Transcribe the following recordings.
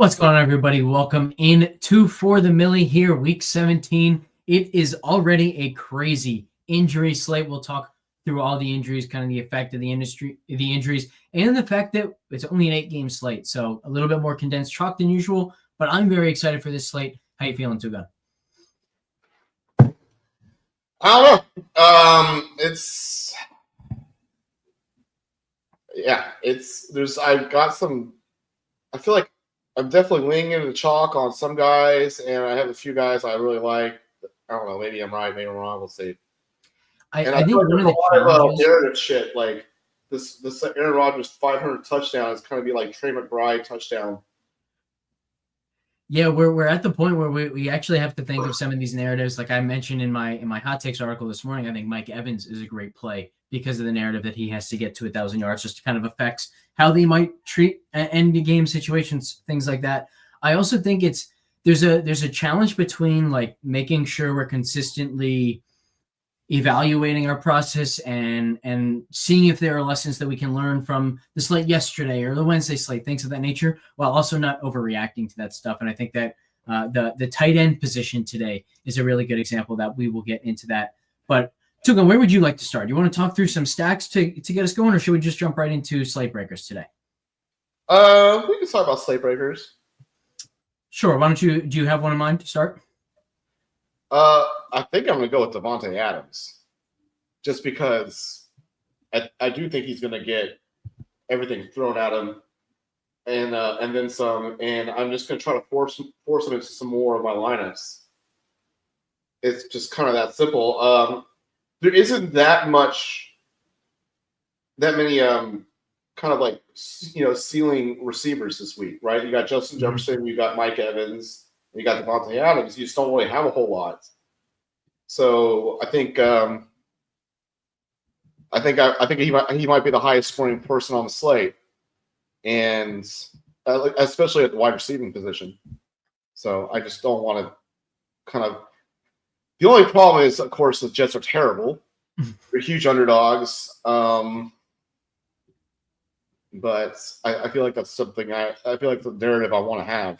What's going on, everybody? Welcome in to For the Millie here, week 17. It is already a crazy injury slate. We'll talk through all the injuries, kind of the effect of the injuries, and the fact that it's only an 8-game slate, so a little bit more condensed chalk than usual. But I'm very excited for this slate. How you feeling, Tugan? I don't know. I feel like I'm definitely leaning into chalk on some guys, and I have a few guys I really like. I don't know. Maybe I'm right. Maybe I'm wrong. We'll see. I think one of the challenges, narrative shit like this Aaron Rodgers 500 touchdown is kind of be like Trey McBride touchdown. Yeah, we're at the point where we actually have to think of some of these narratives. Like I mentioned in my hot takes article this morning, I think Mike Evans is a great play because of the narrative that he has to get to 1,000 yards, just kind of affects how they might treat end game situations, things like that. I also think there's a challenge between like making sure we're consistently evaluating our process and seeing if there are lessons that we can learn from the slate yesterday or the Wednesday slate, things of that nature, while also not overreacting to that stuff. And I think that the tight end position today is a really good example that we will get into that. But Tugan, where would you like to start? You want to talk through some stacks to get us going, or should we just jump right into slate breakers today? We can talk about slate breakers. Sure. Why don't do you have one in mind to start? I think I'm going to go with Davante Adams, just because I do think he's going to get everything thrown at him, and then some. And I'm just going to try to force him into some more of my lineups. It's just kind of that simple. There isn't that many kind of like ceiling receivers this week, right? You got Justin Jefferson, you got Mike Evans, you got Davante Adams. You just don't really have a whole lot. So I think he might be the highest scoring person on the slate, and especially at the wide receiving position. So I just don't want to kind of. The only problem is, of course, the Jets are terrible. They're huge underdogs. But I feel like that's something I feel like the narrative I want to have.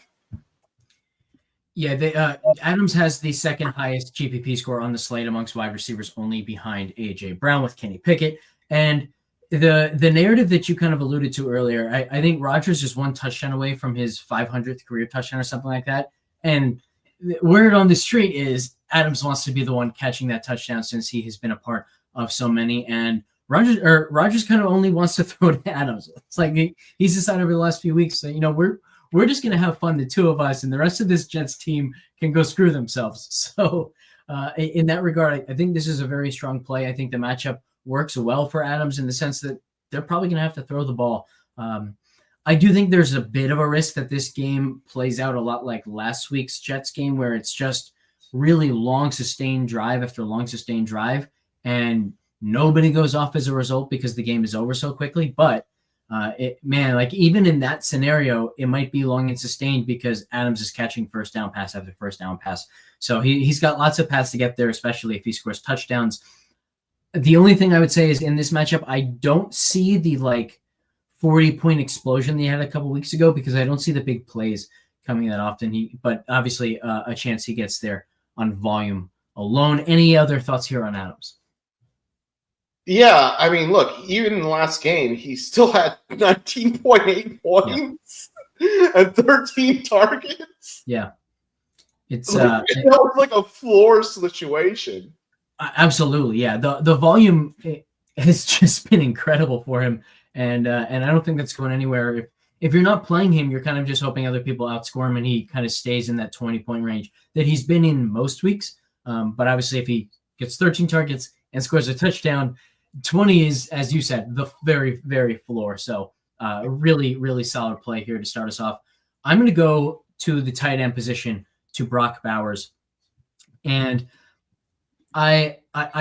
Yeah, Adams has the second highest GPP score on the slate amongst wide receivers, only behind A.J. Brown with Kenny Pickett. And the narrative that you kind of alluded to earlier, I think Rodgers is one touchdown away from his 500th career touchdown or something like that. And the word on the street is Adams wants to be the one catching that touchdown since he has been a part of so many. And Rodgers kind of only wants to throw to Adams. It's like he's decided over the last few weeks that, we're just going to have fun, the two of us, and the rest of this Jets team can go screw themselves. So in that regard, I think this is a very strong play. I think the matchup works well for Adams in the sense that they're probably going to have to throw the ball. I do think there's a bit of a risk that this game plays out a lot like last week's Jets game, where it's just really long, sustained drive after long, sustained drive, and nobody goes off as a result because the game is over so quickly. But even in that scenario, it might be long and sustained because Adams is catching first down pass after first down pass. So he's got lots of paths to get there, especially if he scores touchdowns. The only thing I would say is in this matchup, I don't see the 40-point explosion that he had a couple weeks ago because I don't see the big plays coming that often. But obviously a chance he gets there on volume alone. Any other thoughts here on Adams? Yeah, I mean, look, even in the last game, he still had 19.8 points and 13 targets. Yeah. It's that was like a floor situation. Absolutely, yeah. The volume has just been incredible for him, and I don't think that's going anywhere. If you're not playing him, you're kind of just hoping other people outscore him, and he kind of stays in that 20-point range that he's been in most weeks. But obviously, if he gets 13 targets and scores a touchdown, 20 is, as you said, the very, very floor. So really, really solid play here to start us off. I'm going to go to the tight end position to Brock Bowers. And I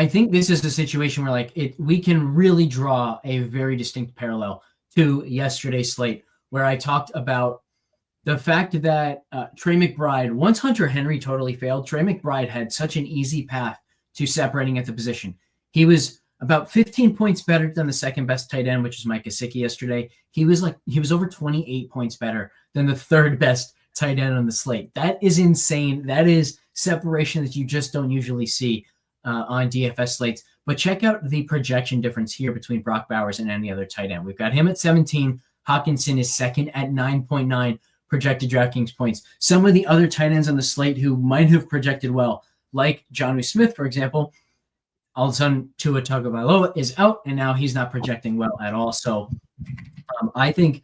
think this is a situation where we can really draw a very distinct parallel to yesterday's slate, where I talked about the fact that Trey McBride, once Hunter Henry totally failed, Trey McBride had such an easy path to separating at the position. He was about 15 points better than the second best tight end, which is Mike Gesicki yesterday. He was over 28 points better than the third best tight end on the slate. That is insane. That is separation that you just don't usually see on DFS slates. But check out the projection difference here between Brock Bowers and any other tight end. We've got him at 17. Hawkinson is second at 9.9 projected DraftKings points. Some of the other tight ends on the slate who might have projected well, like Jonnu Smith, for example, all of a sudden Tua Tagovailoa is out, and now he's not projecting well at all. So I think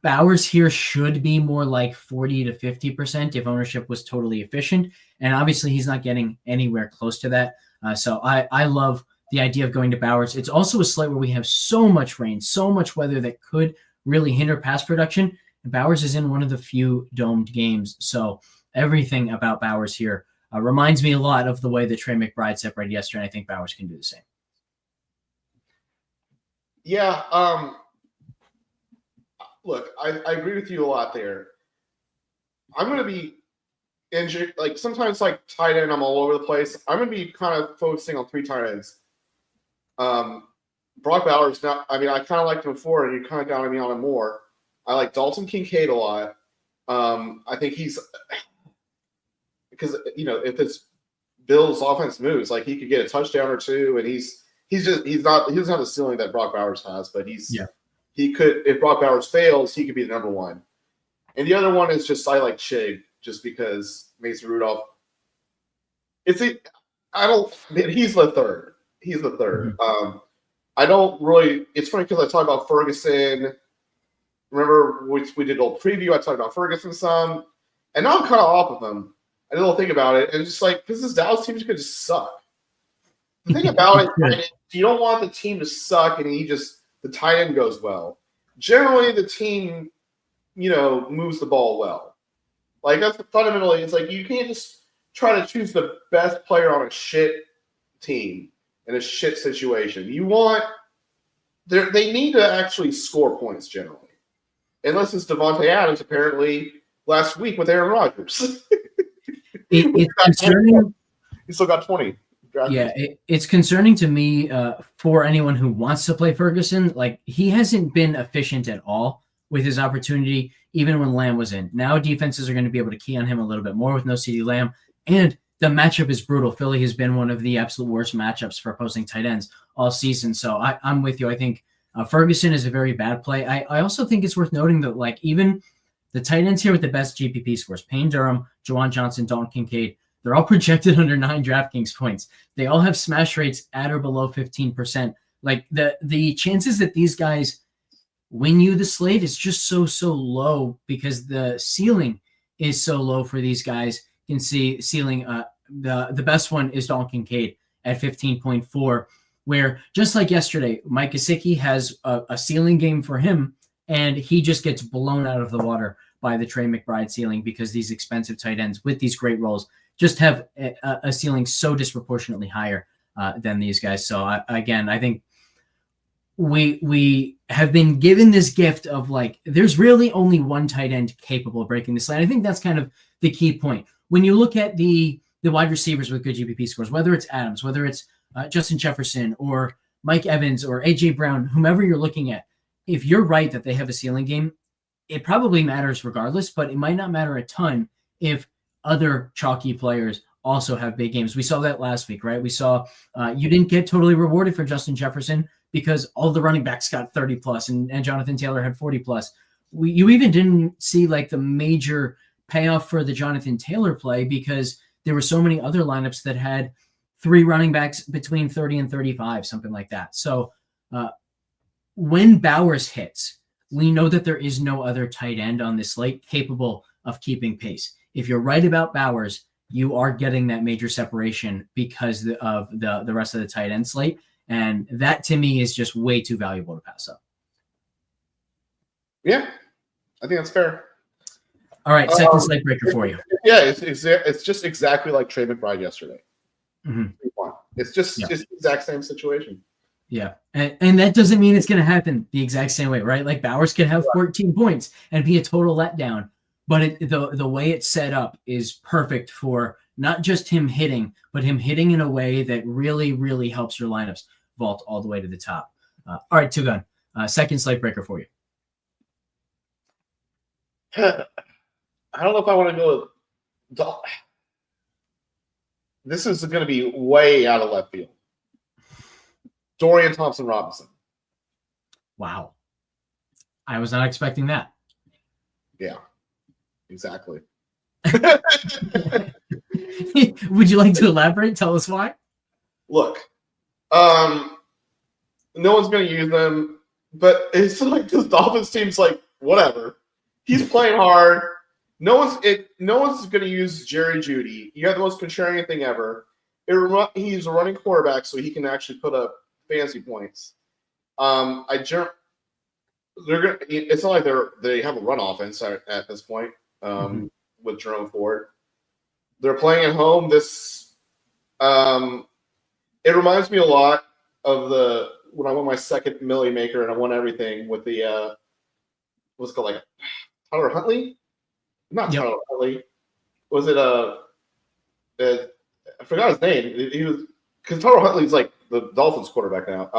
Bowers here should be more like 40 to 50% if ownership was totally efficient. And obviously he's not getting anywhere close to that. So I love the idea of going to Bowers. It's also a slate where we have so much rain, so much weather that could really hinder pass production. And Bowers is in one of the few domed games. So everything about Bowers here reminds me a lot of the way that Trey McBride separated yesterday. And I think Bowers can do the same. Yeah. Look, I agree with you a lot there. I'm going to be injured. Like sometimes like tight end, I'm all over the place. I'm going to be kind of focusing on 3 tight ends. Brock Bowers, now, I kind of liked him before, and you kind of got me on him more. I like Dalton Kincaid a lot. I think he's because if this Bills offense moves, like he could get a touchdown or two, and he doesn't have the ceiling that Brock Bowers has, but he could, if Brock Bowers fails, he could be the number one. And the other one is just I like Chig just because Mason Rudolph. He's the third. He's the third. Mm-hmm. I don't really. It's funny because I talk about Ferguson. Remember, we did a little preview. I talked about Ferguson some, and now I'm kind of off of him. I did a little think about it, and just like because this Dallas team could just suck. The thing about it, you don't want the team to suck, and the tight end goes well. Generally, the team, moves the ball well. Like that's fundamentally, it's like you can't just try to choose the best player on a shit team in a shit situation. They need to actually score points generally. Unless it's Devontae Adams, apparently last week with Aaron Rodgers. It's concerning. He still got 20. Yeah, it's concerning to me for anyone who wants to play Ferguson. Like he hasn't been efficient at all with his opportunity, even when Lamb was in. Now defenses are going to be able to key on him a little bit more with no CeeDee Lamb, and the matchup is brutal. Philly has been one of the absolute worst matchups for opposing tight ends all season. So I'm with you. I think Ferguson is a very bad play. I also think it's worth noting that like even the tight ends here with the best GPP scores, Payne Durham, Juwan Johnson, Dalton Kincaid, they're all projected under 9 DraftKings points. They all have smash rates at or below 15%. Like the chances that these guys win you the slate is just so low because the ceiling is so low for these guys. You can see ceiling. The best one is Dalton Kincaid at 15.4, where just like yesterday, Mike Gesicki has a ceiling game for him, and he just gets blown out of the water by the Trey McBride ceiling because these expensive tight ends with these great roles just have a ceiling so disproportionately higher than these guys. So I think we have been given this gift of like, there's really only one tight end capable of breaking this line. I think that's kind of the key point. When you look at the wide receivers with good GPP scores, whether it's Adams, whether it's Justin Jefferson or Mike Evans or AJ Brown, whomever you're looking at, if you're right that they have a ceiling game, it probably matters regardless, but it might not matter a ton if other chalky players also have big games. We saw that last week, right? We saw you didn't get totally rewarded for Justin Jefferson because all the running backs got 30 plus and Jonathan Taylor had 40 plus. You even didn't see like the major payoff for the Jonathan Taylor play because there were so many other lineups that had 3 running backs between 30 and 35, something like that. So when Bowers hits, we know that there is no other tight end on this slate capable of keeping pace. If you're right about Bowers, you are getting that major separation because of the rest of the tight end slate. And that to me is just way too valuable to pass up. Yeah, I think that's fair. All right, second slate breaker for you. Yeah, it's just exactly like Trey McBride yesterday. Mm-hmm. It's just the exact same situation. Yeah, and that doesn't mean it's going to happen the exact same way, right? Like Bowers could have 14 points and be a total letdown, but the way it's set up is perfect for not just him hitting, but him hitting in a way that really, really helps your lineups. vault all the way to the top. All right, Two Gun. Second slate breaker for you. I don't know if I want to go with this is going to be way out of left field. Dorian Thompson-Robinson. Wow. I was not expecting that. Yeah, exactly. Would you like to elaborate? Tell us why. Look, no one's going to use them, but it's like this Dolphins team's like, whatever. He's playing hard. No one's going to use Jerry Jeudy. You have the most contrarian thing ever. He's a running quarterback, so he can actually put up fancy points. It's not like they have a run offense at this point with Jerome Ford. They're playing at home. It reminds me a lot of when I won my second Millie Maker and I won everything with the what's it called, like Tyler Huntley? Not Tyler Huntley. Was it I forgot his name. He was, because Tyler Huntley's like the Dolphins quarterback now.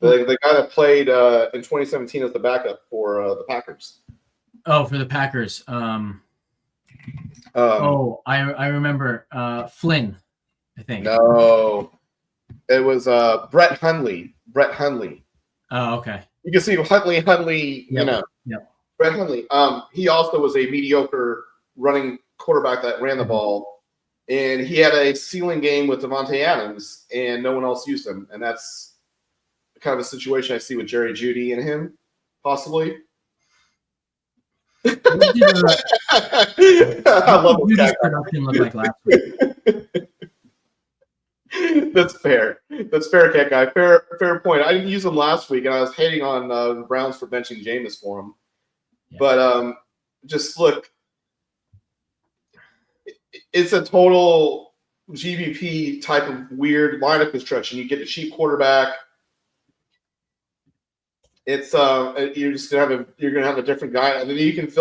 The guy that played in 2017 as the backup for the Packers. Oh, for the Packers. I remember Flynn, I think. No, it was Brett Hundley. Oh, okay. You can see Huntley. Yep. You know, Yep. Brett Hundley. He also was a mediocre running quarterback that ran the ball, and he had a ceiling game with Devontae Adams, and no one else used him, and that's kind of a situation I see with Jerry Jeudy and him, possibly. I love Judy's production look like last week. That's fair. That's fair, Cat Guy. Fair point. I didn't use him last week, and I was hating on the Browns for benching Jameis for him. Yeah. But just look, it's a total GBP type of weird lineup construction. You get a cheap quarterback. It's you're gonna have a different guy, and then you can use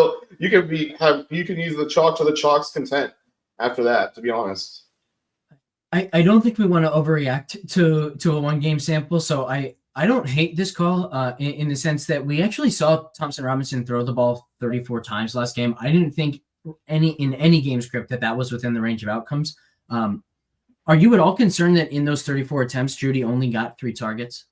the chalk to the chalk's content after that. To be honest, I don't think we want to overreact to a 1 game sample, so I don't hate this call in the sense that we actually saw Thompson-Robinson throw the ball 34 times last game. I didn't think in any game script that was within the range of outcomes. Are you at all concerned that in those 34 attempts, Jeudy only got 3 targets?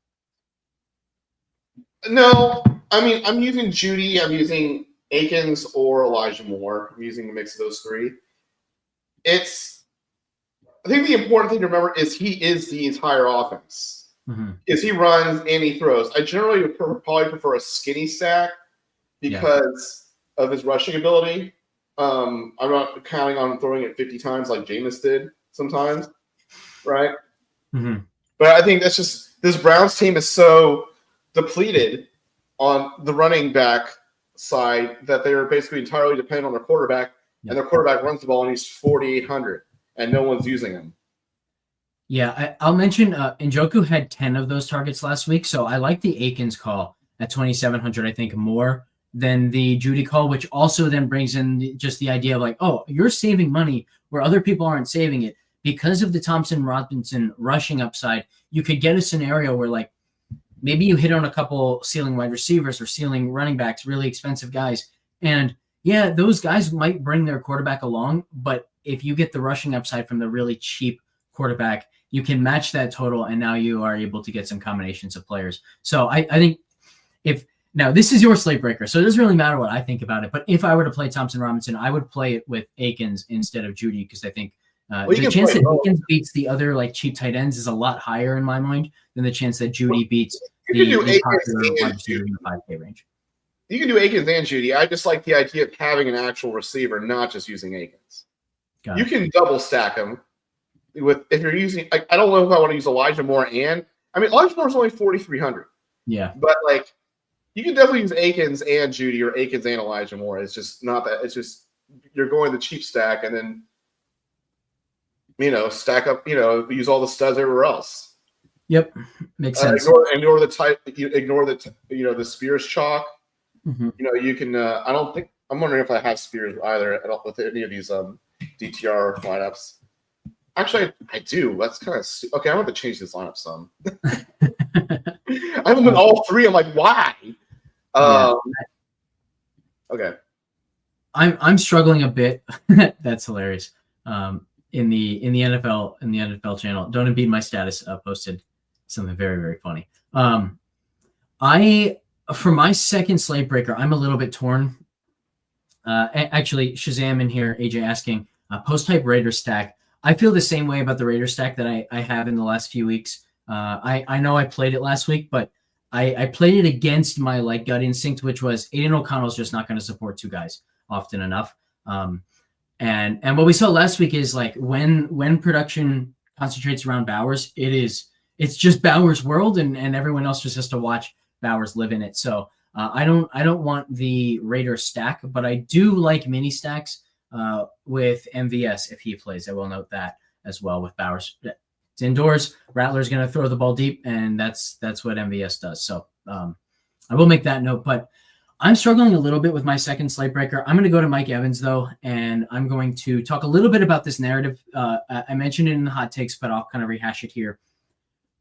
No, I mean, I'm using Jeudy, I'm using Akins or Elijah Moore. I'm using a mix of those 3. I think the important thing to remember is he is the entire offense. Is he runs and he throws. I generally would probably prefer a skinny stack because of his rushing ability. I'm not counting on throwing it 50 times like Jameis did sometimes, right? But I think that's just this Browns team is so depleted on the running back side that they're basically entirely dependent on their quarterback, and their quarterback runs the ball and he's 4,800, and no one's using him. Yeah, I'll mention Njoku had 10 of those targets last week, so I like the Akins call at 2,700, I think, more than the Jeudy call, which also then brings in just the idea of like, oh, you're saving money where other people aren't saving it. Because of the Thompson-Robinson rushing upside, you could get a scenario where like maybe you hit on a couple ceiling wide receivers or ceiling running backs, really expensive guys. And yeah, those guys might bring their quarterback along, but if you get the rushing upside from the really cheap quarterback, you can match that total, and now you are able to get some combinations of players. So I think now this is your slate breaker, so it doesn't really matter what I think about it. But if I were to play Thompson-Robinson, I would play it with Akins instead of Jeudy because I think the chance that Akins beats the other like cheap tight ends is a lot higher in my mind than the chance that Jeudy beats the popular wide receiver in the 5K range. You can do Akins and Jeudy. I just like the idea of having an actual receiver, not just using Akins. You can double stack them if you're using. I don't know if I want to use Elijah Moore Elijah Moore's only 4,300. Yeah, but like you can definitely use Akins and Jeudy or Akins and Elijah Moore. It's just not that. It's just you're going the cheap stack and then stack up. Use all the studs everywhere else. Yep, makes sense. Ignore the type. Ignore the Spears chalk. You can. I don't think. I'm wondering if I have Spears either with any of these DTR lineups. Actually, I do. That's kind of okay. I want to change this lineup some. I haven't been all three. I'm like, why? Okay. I'm struggling a bit. That's hilarious. In the NFL channel, Don't Impede My Status posted something very, very funny. For my second slate breaker, I'm a little bit torn. Actually, Shazam in here, AJ asking, post type Raider stack. I feel the same way about the Raider stack that I have in the last few weeks. I know I played it last week, but I played it against my like gut instinct, which was Aiden O'Connell's just not going to support two guys often enough. And what we saw last week is like when production concentrates around Bowers, it's just Bowers' world, and everyone else just has to watch Bowers live in it. So I don't want the Raider stack, but I do like mini stacks with MVS if he plays. I will note that as well with Bowers. It's indoors. Rattler's going to throw the ball deep, and that's what MVS does. So I will make that note, but I'm struggling a little bit with my second slate breaker. I'm going to go to Mike Evans, though, and I'm going to talk a little bit about this narrative. I mentioned it in the hot takes, but I'll kind of rehash it here.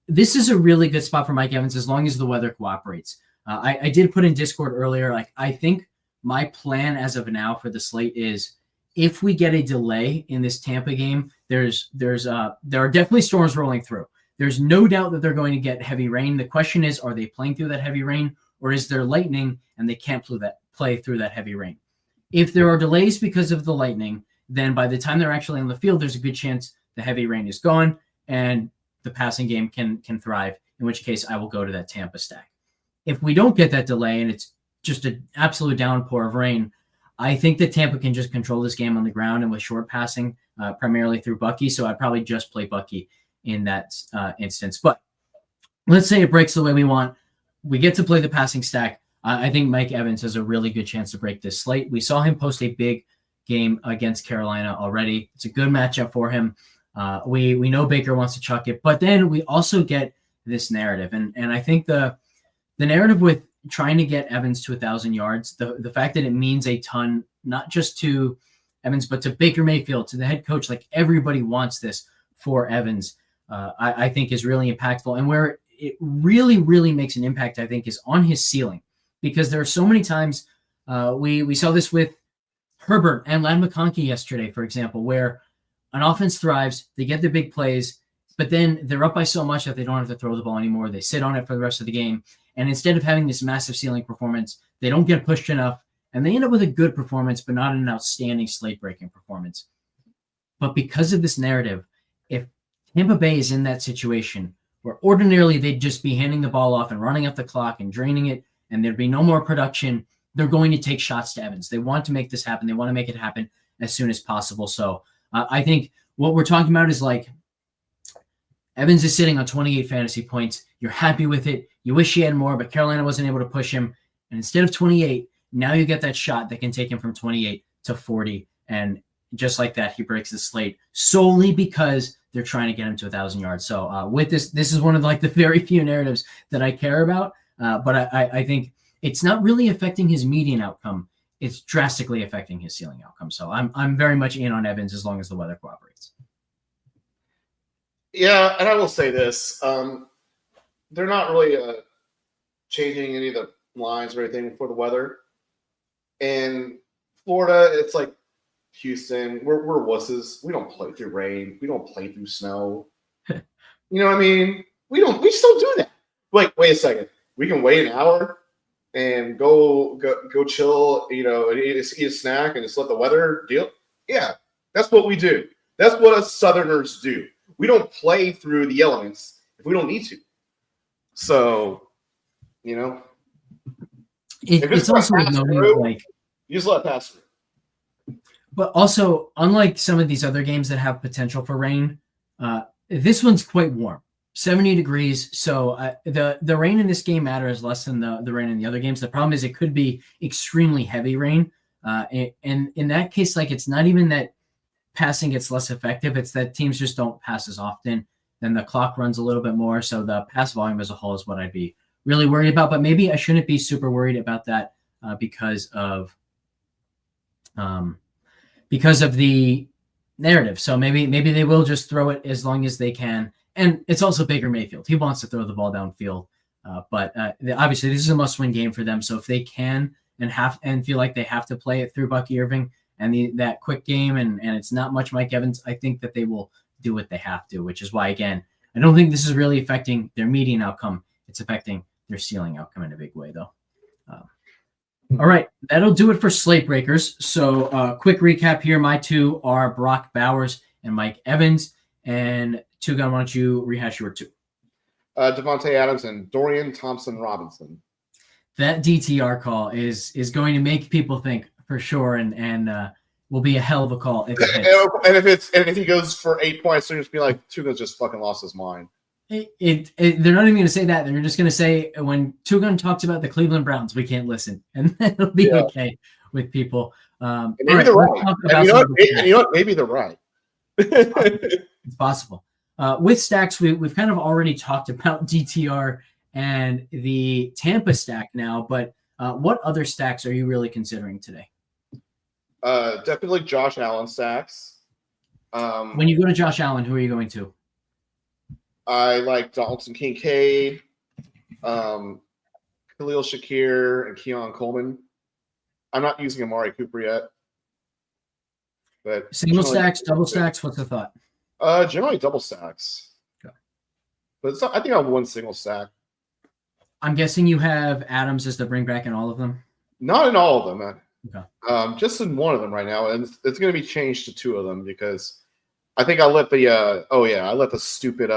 This is a really good spot for Mike Evans as long as the weather cooperates. I did put in Discord earlier, like I think my plan as of now for the slate is if we get a delay in this Tampa game, there are definitely storms rolling through. There's no doubt that they're going to get heavy rain. The question is, are they playing through that heavy rain, or is there lightning and they can't play through that heavy rain? If there are delays because of the lightning, then by the time they're actually on the field, there's a good chance the heavy rain is gone and the passing game can thrive, in which case I will go to that Tampa stack. If we don't get that delay and it's just an absolute downpour of rain, I think that Tampa can just control this game on the ground and with short passing, primarily through Bucky. So I'd probably just play Bucky in that instance. But let's say it breaks the way we want. We get to play the passing stack. I think Mike Evans has a really good chance to break this slate. We saw him post a big game against Carolina already. It's a good matchup for him. We know Baker wants to chuck it, but then we also get this narrative. And I think the narrative with trying to get Evans to 1,000 yards, the fact that it means a ton, not just to Evans, but to Baker Mayfield, to the head coach, like everybody wants this for Evans, I think is really impactful. And where it really, really makes an impact, I think, is on his ceiling. Because there are so many times we saw this with Herbert and Ladd McConkey yesterday, for example, where an offense thrives, they get the big plays, but then they're up by so much that they don't have to throw the ball anymore. They sit on it for the rest of the game. And instead of having this massive ceiling performance, they don't get pushed enough, and they end up with a good performance, but not an outstanding slate-breaking performance. But because of this narrative, if Tampa Bay is in that situation where ordinarily they'd just be handing the ball off and running up the clock and draining it, and there'd be no more production, they're going to take shots to Evans. They want to make this happen. They want to make it happen as soon as possible. So I think what we're talking about is like Evans is sitting on 28 fantasy points. You're happy with it. You wish he had more, but Carolina wasn't able to push him. And instead of 28, now you get that shot that can take him from 28 to 40. And just like that, he breaks the slate solely because they're trying to get him to 1,000 yards. So with this is one of like the very few narratives that I care about. But I think it's not really affecting his median outcome. It's drastically affecting his ceiling outcome. So I'm very much in on Evans as long as the weather cooperates. Yeah, and I will say this. They're not really changing any of the lines or anything for the weather. In Florida, it's like Houston. We're wusses. We don't play through rain. We don't play through snow. You know what I mean? We just don't do that. Like, wait a second. We can wait an hour and go chill, and eat a snack and just let the weather deal. Yeah, that's what we do. That's what us Southerners do. We don't play through the elements if we don't need to. So, it's also noting like you just let it pass through. But also, unlike some of these other games that have potential for rain, this one's quite warm. 70 degrees. So the rain in this game matters less than the rain in the other games. The problem is it could be extremely heavy rain. And in that case, like it's not even that passing gets less effective. It's that teams just don't pass as often. Then the clock runs a little bit more. So the pass volume as a whole is what I'd be really worried about. But maybe I shouldn't be super worried about that because of the narrative. So maybe they will just throw it as long as they can. And it's also Baker Mayfield. He wants to throw the ball downfield. But obviously, this is a must-win game for them. So if they can and feel like they have to play it through Bucky Irving and that quick game, and it's not much Mike Evans, I think that they will do what they have to, which is why, again, I don't think this is really affecting their median outcome. It's affecting their ceiling outcome in a big way, though. All right, that'll do it for Slate Breakers. So quick recap here. My two are Brock Bowers and Mike Evans. And Tugan, why don't you rehash your two? Devontae Adams and Dorian Thompson-Robinson. That DTR call is going to make people think for sure, and will be a hell of a call if it hits. And if he goes for 8 points, they're just be like, Tugan's just fucking lost his mind. They're not even going to say that. They're just going to say when Tugan talks about the Cleveland Browns, we can't listen, and that'll be okay with people. And maybe they're right. And you know what? Maybe they're right. It's possible. With stacks, we've kind of already talked about DTR and the Tampa stack now, but what other stacks are you really considering today? Definitely Josh Allen stacks. When you go to Josh Allen, who are you going to? I like Dalton Kincaid, Khalil Shakir, and Keon Coleman. I'm not using Amari Cooper yet. But single stacks, double stacks, what's the thought? Generally double stacks. Okay. But I think I have one single stack. I'm guessing you have Adams as the bring back in all of them? Not in all of them, man. Okay. Just in one of them right now. And it's going to be changed to two of them because I think I let the stupid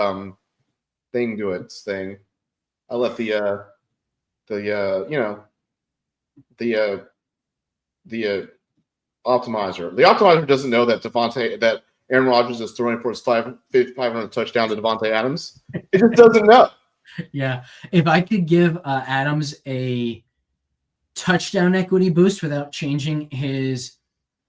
thing do its thing. I let the optimizer. The optimizer doesn't know that Aaron Rodgers is throwing for his 500 touchdown to Devontae Adams. It just doesn't know. Yeah. If I could give Adams a touchdown equity boost without changing his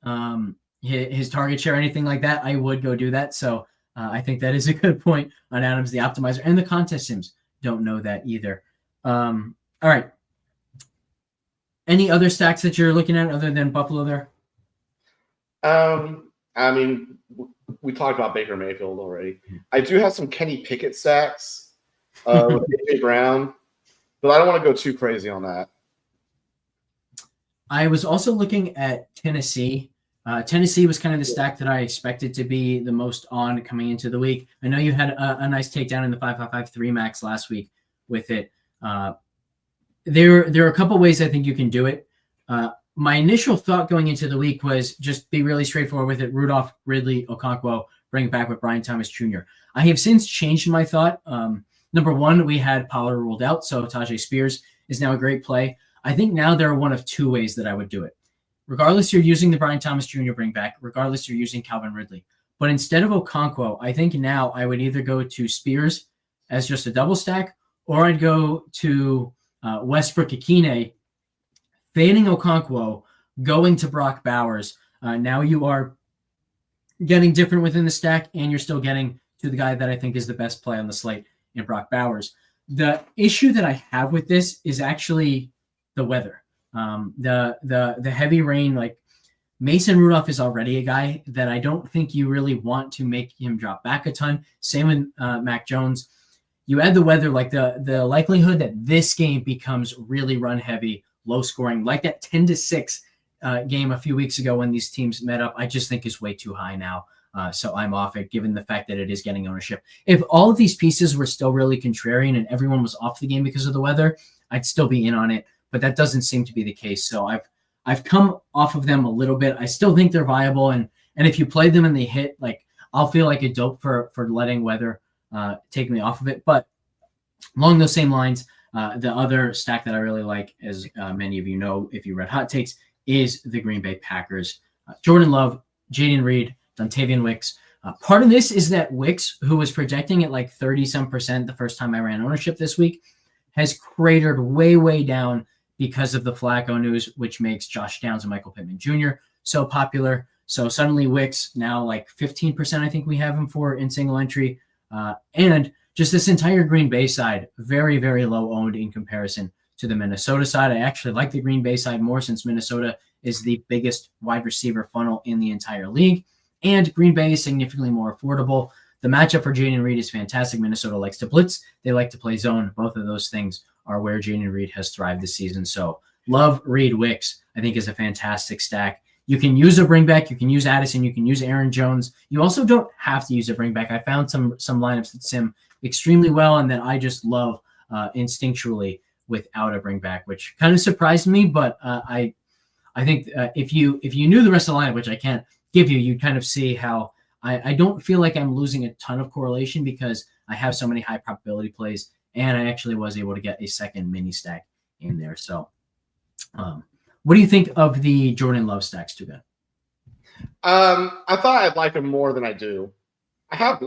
target share or anything like that, I would go do that. So I think that is a good point on Adams, the optimizer, and the contest sims don't know that either. All right. Any other stacks that you're looking at other than Buffalo there? I mean, we talked about Baker Mayfield already. I do have some Kenny Pickett stacks with AJ Brown, but I don't want to go too crazy on that. I was also looking at Tennessee. Tennessee was kind of the stack that I expected to be the most on coming into the week. I know you had a nice takedown in the 5.55 max last week with it. There are a couple ways I think you can do it. My initial thought going into the week was just be really straightforward with it. Rudolph, Ridley, Okonkwo, bring it back with Brian Thomas Jr. I have since changed my thought. Number one, we had Pollard ruled out, so Tajay Spears is now a great play. I think now there are one of two ways that I would do it. Regardless, you're using the Brian Thomas Jr. bring back. Regardless, you're using Calvin Ridley. But instead of Okonkwo, I think now I would either go to Spears as just a double stack, or I'd go to Westbrook Akine, fading Okonkwo, going to Brock Bowers. Now you are getting different within the stack, and you're still getting to the guy that I think is the best play on the slate in Brock Bowers. The issue that I have with this is actually the weather. The heavy rain, like Mason Rudolph is already a guy that I don't think you really want to make him drop back a ton. Same with Mac Jones. You add the weather, like the likelihood that this game becomes really run heavy, low scoring, like that 10-6 game a few weeks ago when these teams met up, I just think is way too high now. So I'm off it, given the fact that it is getting ownership. If all of these pieces were still really contrarian and everyone was off the game because of the weather, I'd still be in on it. But that doesn't seem to be the case. So I've come off of them a little bit. I still think they're viable, and if you play them and they hit, like I'll feel like a dope for letting weather take me off of it. But along those same lines, the other stack that I really like, as many of you know if you read Hot Takes, is the Green Bay Packers. Jordan Love, Jaden Reed, Dontavian Wicks. Part of this is that Wicks, who was projecting at like 30-some% the first time I ran ownership this week, has cratered way, way down because of the Flacco news, which makes Josh Downs and Michael Pittman Jr. so popular. So suddenly Wicks now like 15%, I think we have him for in single entry. And just this entire Green Bay side, very, very low owned in comparison to the Minnesota side. I actually like the Green Bay side more since Minnesota is the biggest wide receiver funnel in the entire league. And Green Bay is significantly more affordable. The matchup for Jayden Reed is fantastic. Minnesota likes to blitz. They like to play zone. Both of those things are where Jayden Reed has thrived this season. So love Reed Wicks, I think, is a fantastic stack. You can use a bring back. You can use Addison. You can use Aaron Jones. You also don't have to use a bring back. I found some lineups that sim extremely well and that I just love instinctually without a bring back, which kind of surprised me. But I think if you knew the rest of the lineup, which I can't give you, you'd kind of see how I don't feel like I'm losing a ton of correlation because I have so many high probability plays, and I actually was able to get a second mini stack in there. So what do you think of the Jordan Love stacks, Tugan? I thought I'd like him more than I do. I have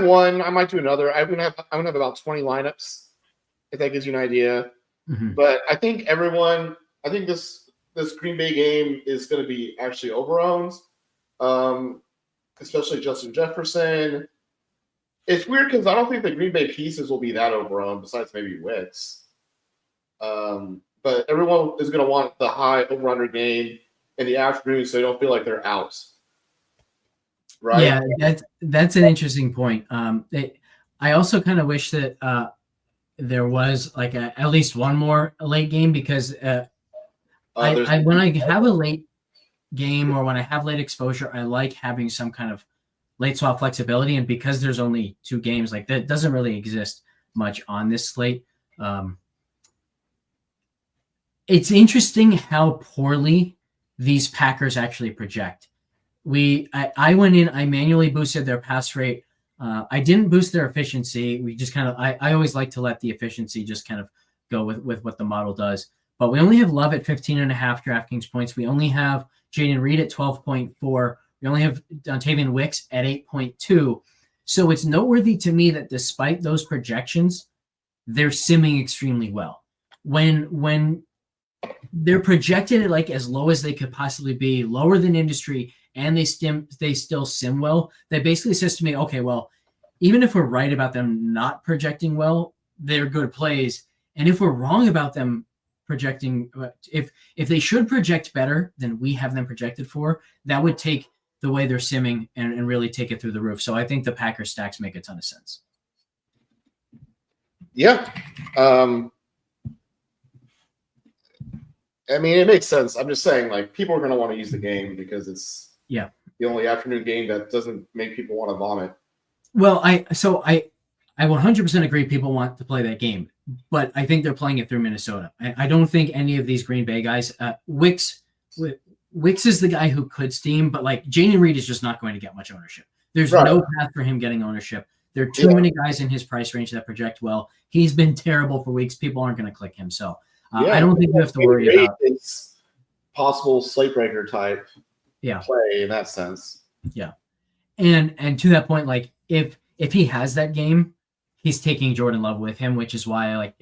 one. I might do another. I'm gonna have about 20 lineups, if that gives you an idea. Mm-hmm. But I think this Green Bay game is going to be actually overowned, especially Justin Jefferson. It's weird because I don't think the Green Bay pieces will be that overowned, besides maybe Wicks. But everyone is going to want the high over-under game in the afternoon, so they don't feel like they're out. Right? Yeah, that's an interesting point. I also kind of wish that there was like at least one more late game because when I have a late game or when I have late exposure, I like having some kind of late swap flexibility. And because there's only 2 games, like that doesn't really exist much on this slate. It's interesting how poorly these Packers actually project. I went in, I manually boosted their pass rate. I didn't boost their efficiency. We just kind of, I always like to let the efficiency just kind of go with what the model does. But we only have Love at 15.5 DraftKings points. We only have Jayden Reed at 12.4. We only have Dontavian Wicks at 8.2. So it's noteworthy to me that despite those projections, they're simming extremely well. When they're projected at like as low as they could possibly be, lower than industry, and they still sim well, that basically says to me, okay, well, even if we're right about them not projecting well, they're good plays. And if we're wrong about them projecting, if they should project better than we have them projected for, that would take the way they're simming and really take it through the roof. So I think the Packers stacks make a ton of sense. Yeah. I mean, it makes sense. I'm just saying, like, people are going to want to use the game because it's the only afternoon game that doesn't make people want to vomit. Well, I 100% agree people want to play that game, but I think they're playing it through Minnesota. I don't think any of these Green Bay guys, Wicks is the guy who could steam, but like Jayden Reed is just not going to get much ownership. There's no path for him getting ownership. There are too many guys in his price range that project well. He's been terrible for weeks. People aren't going to click him. So I don't think you have to worry about it's possible slate breaker type play in that sense. Yeah. And to that point, like if he has that game, he's taking Jordan Love with him, which is why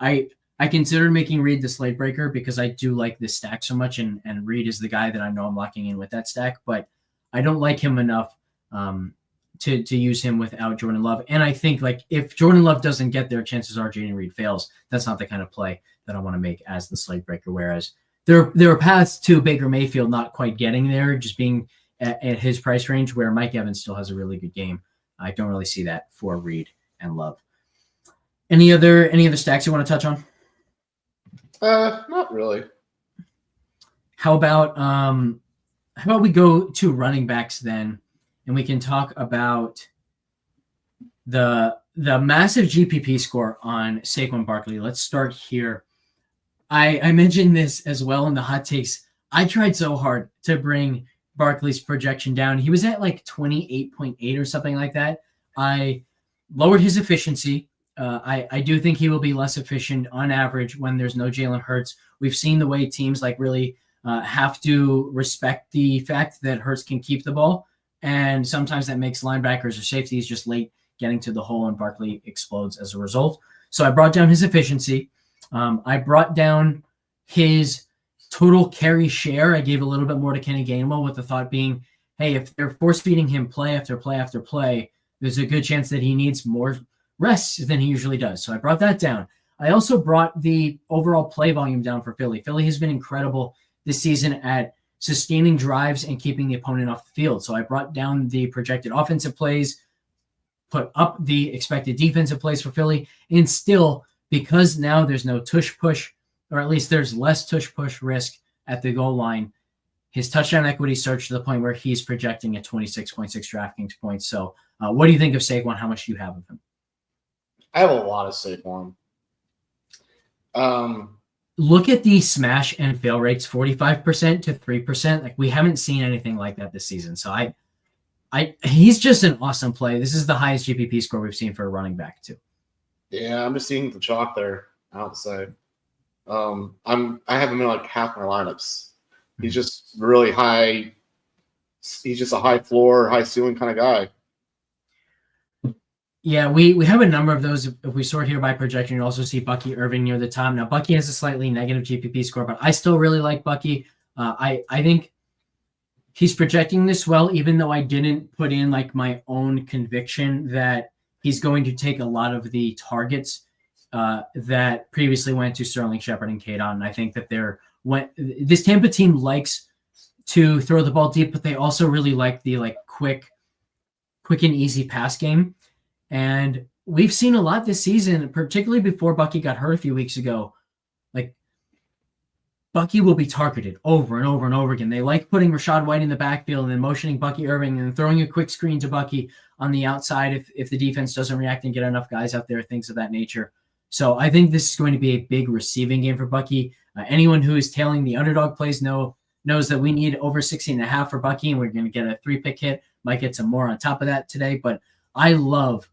I considered making Reed the slate breaker because I do like this stack so much, and Reed is the guy that I know I'm locking in with that stack, but I don't like him enough to use him without Jordan Love. And I think like if Jordan Love doesn't get there, chances are Jayden Reed fails. That's not the kind of play that I want to make as the slate breaker. Whereas there are paths to Baker Mayfield not quite getting there, just being at his price range, where Mike Evans still has a really good game. I don't really see that for Reed and Love. Any other stacks you want to touch on? Not really. How about we go to running backs then, and we can talk about the massive GPP score on Saquon Barkley. Let's start here. I mentioned this as well in the hot takes. I tried so hard to bring Barkley's projection down. He was at like 28.8 or something like that. I lowered his efficiency. I do think he will be less efficient on average when there's no Jalen Hurts. We've seen the way teams like really have to respect the fact that Hurts can keep the ball. And sometimes that makes linebackers or safeties just late getting to the hole, and Barkley explodes as a result. So I brought down his efficiency. I brought down his total carry share. I gave a little bit more to Kenny Gainwell with the thought being, hey, if they're force feeding him play after play after play, there's a good chance that he needs more rests than he usually does. So I brought that down. I also brought the overall play volume down for Philly. Philly has been incredible this season at sustaining drives and keeping the opponent off the field. So I brought down the projected offensive plays, put up the expected defensive plays for Philly, and still, because now there's no tush push, or at least there's less tush push risk at the goal line, his touchdown equity surged to the point where he's projecting at 26.6 DraftKings points. So what do you think of Saquon? How much do you have of him? I have a lot of Saquon. Look at the smash and fail rates, 45% to 3%. Like, we haven't seen anything like that this season. So he's just an awesome play. This is the highest GPP score we've seen for a running back too. Yeah, I'm just seeing the chalk there. I would say, I have him in like half my lineups. He's just really high. He's just a high floor, high ceiling kind of guy. Yeah, we have a number of those. If we sort here by projection, you also see Bucky Irving near the top. Now, Bucky has a slightly negative GPP score, but I still really like Bucky. I think he's projecting this well, even though I didn't put in like my own conviction that he's going to take a lot of the targets that previously went to Sterling Shepard and Kadon. And I think that this Tampa team likes to throw the ball deep, but they also really like the quick and easy pass game. And we've seen a lot this season, particularly before Bucky got hurt a few weeks ago. Like, Bucky will be targeted over and over and over again. They like putting Rachaad White in the backfield and then motioning Bucky Irving and throwing a quick screen to Bucky on the outside if the defense doesn't react and get enough guys out there, things of that nature. So I think this is going to be a big receiving game for Bucky. Anyone who is tailing the underdog plays knows that we need over 16.5 for Bucky, and we're going to get a 3-pick hit. Might get some more on top of that today, but I love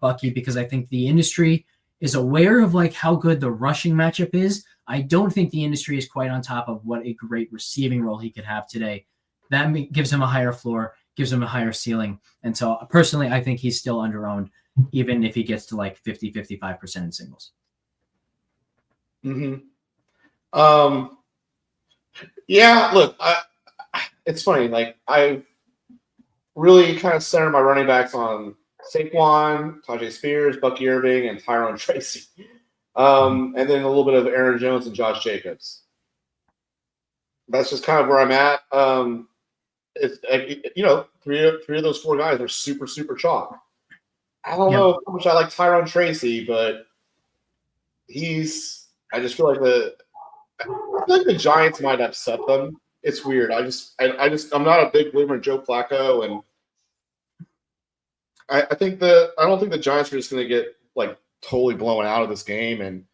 Bucky because I think the industry is aware of like how good the rushing matchup is. I don't think the industry is quite on top of what a great receiving role he could have today. That gives him a higher floor, gives him a higher ceiling. And so personally, I think he's still underowned, even if he gets to like 50-55% in singles. Mm-hmm. Yeah, look, it's funny. Like, I really kind of centered my running backs on Saquon, Tajay Spears, Bucky Irving, and Tyrone Tracy. And then a little bit of Aaron Jones and Josh Jacobs. That's just kind of where I'm at. It's three of those four guys are super, super chalk. I don't know how much I like Tyrone Tracy, but I just feel like the Giants might upset them. It's weird. I'm not a big believer in Joe Flacco, and I don't think the Giants are just going to get like totally blown out of this game. And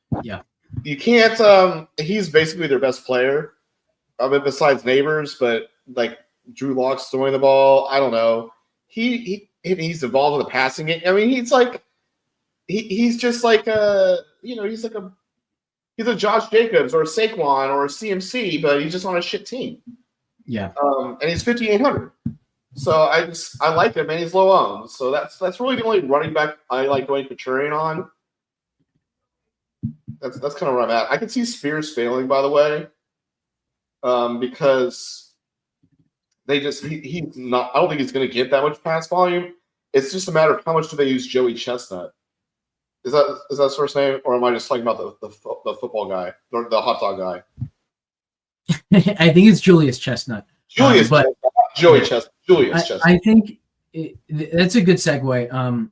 you can't. He's basically their best player. I mean, besides Neighbors, but like Drew Lock's throwing the ball. I don't know. He's involved in the passing game. I mean, he's like he's just like he's a Josh Jacobs or a Saquon or a CMC, but he's just on a shit team. Yeah. And he's 5,800. So I like him, and he's low owned. So that's really the only running back I like going Contrarian on. That's kind of where I'm at. I can see Spears failing, by the way, because he's not. I don't think he's going to get that much pass volume. It's just a matter of how much do they use Joey Chestnut. Is that his first name, or am I just talking about the football guy, the hot dog guy? I think it's Julius Chestnut. Julius Chestnut. I think that's a good segue.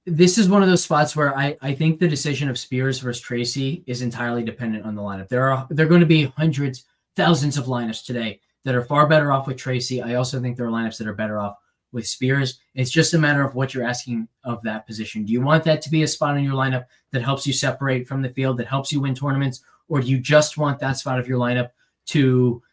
This is one of those spots where I think the decision of Spears versus Tracy is entirely dependent on the lineup. There are going to be hundreds, thousands of lineups today that are far better off with Tracy. I also think there are lineups that are better off with Spears. It's just a matter of what you're asking of that position. Do you want that to be a spot in your lineup that helps you separate from the field, that helps you win tournaments, or do you just want that spot of your lineup to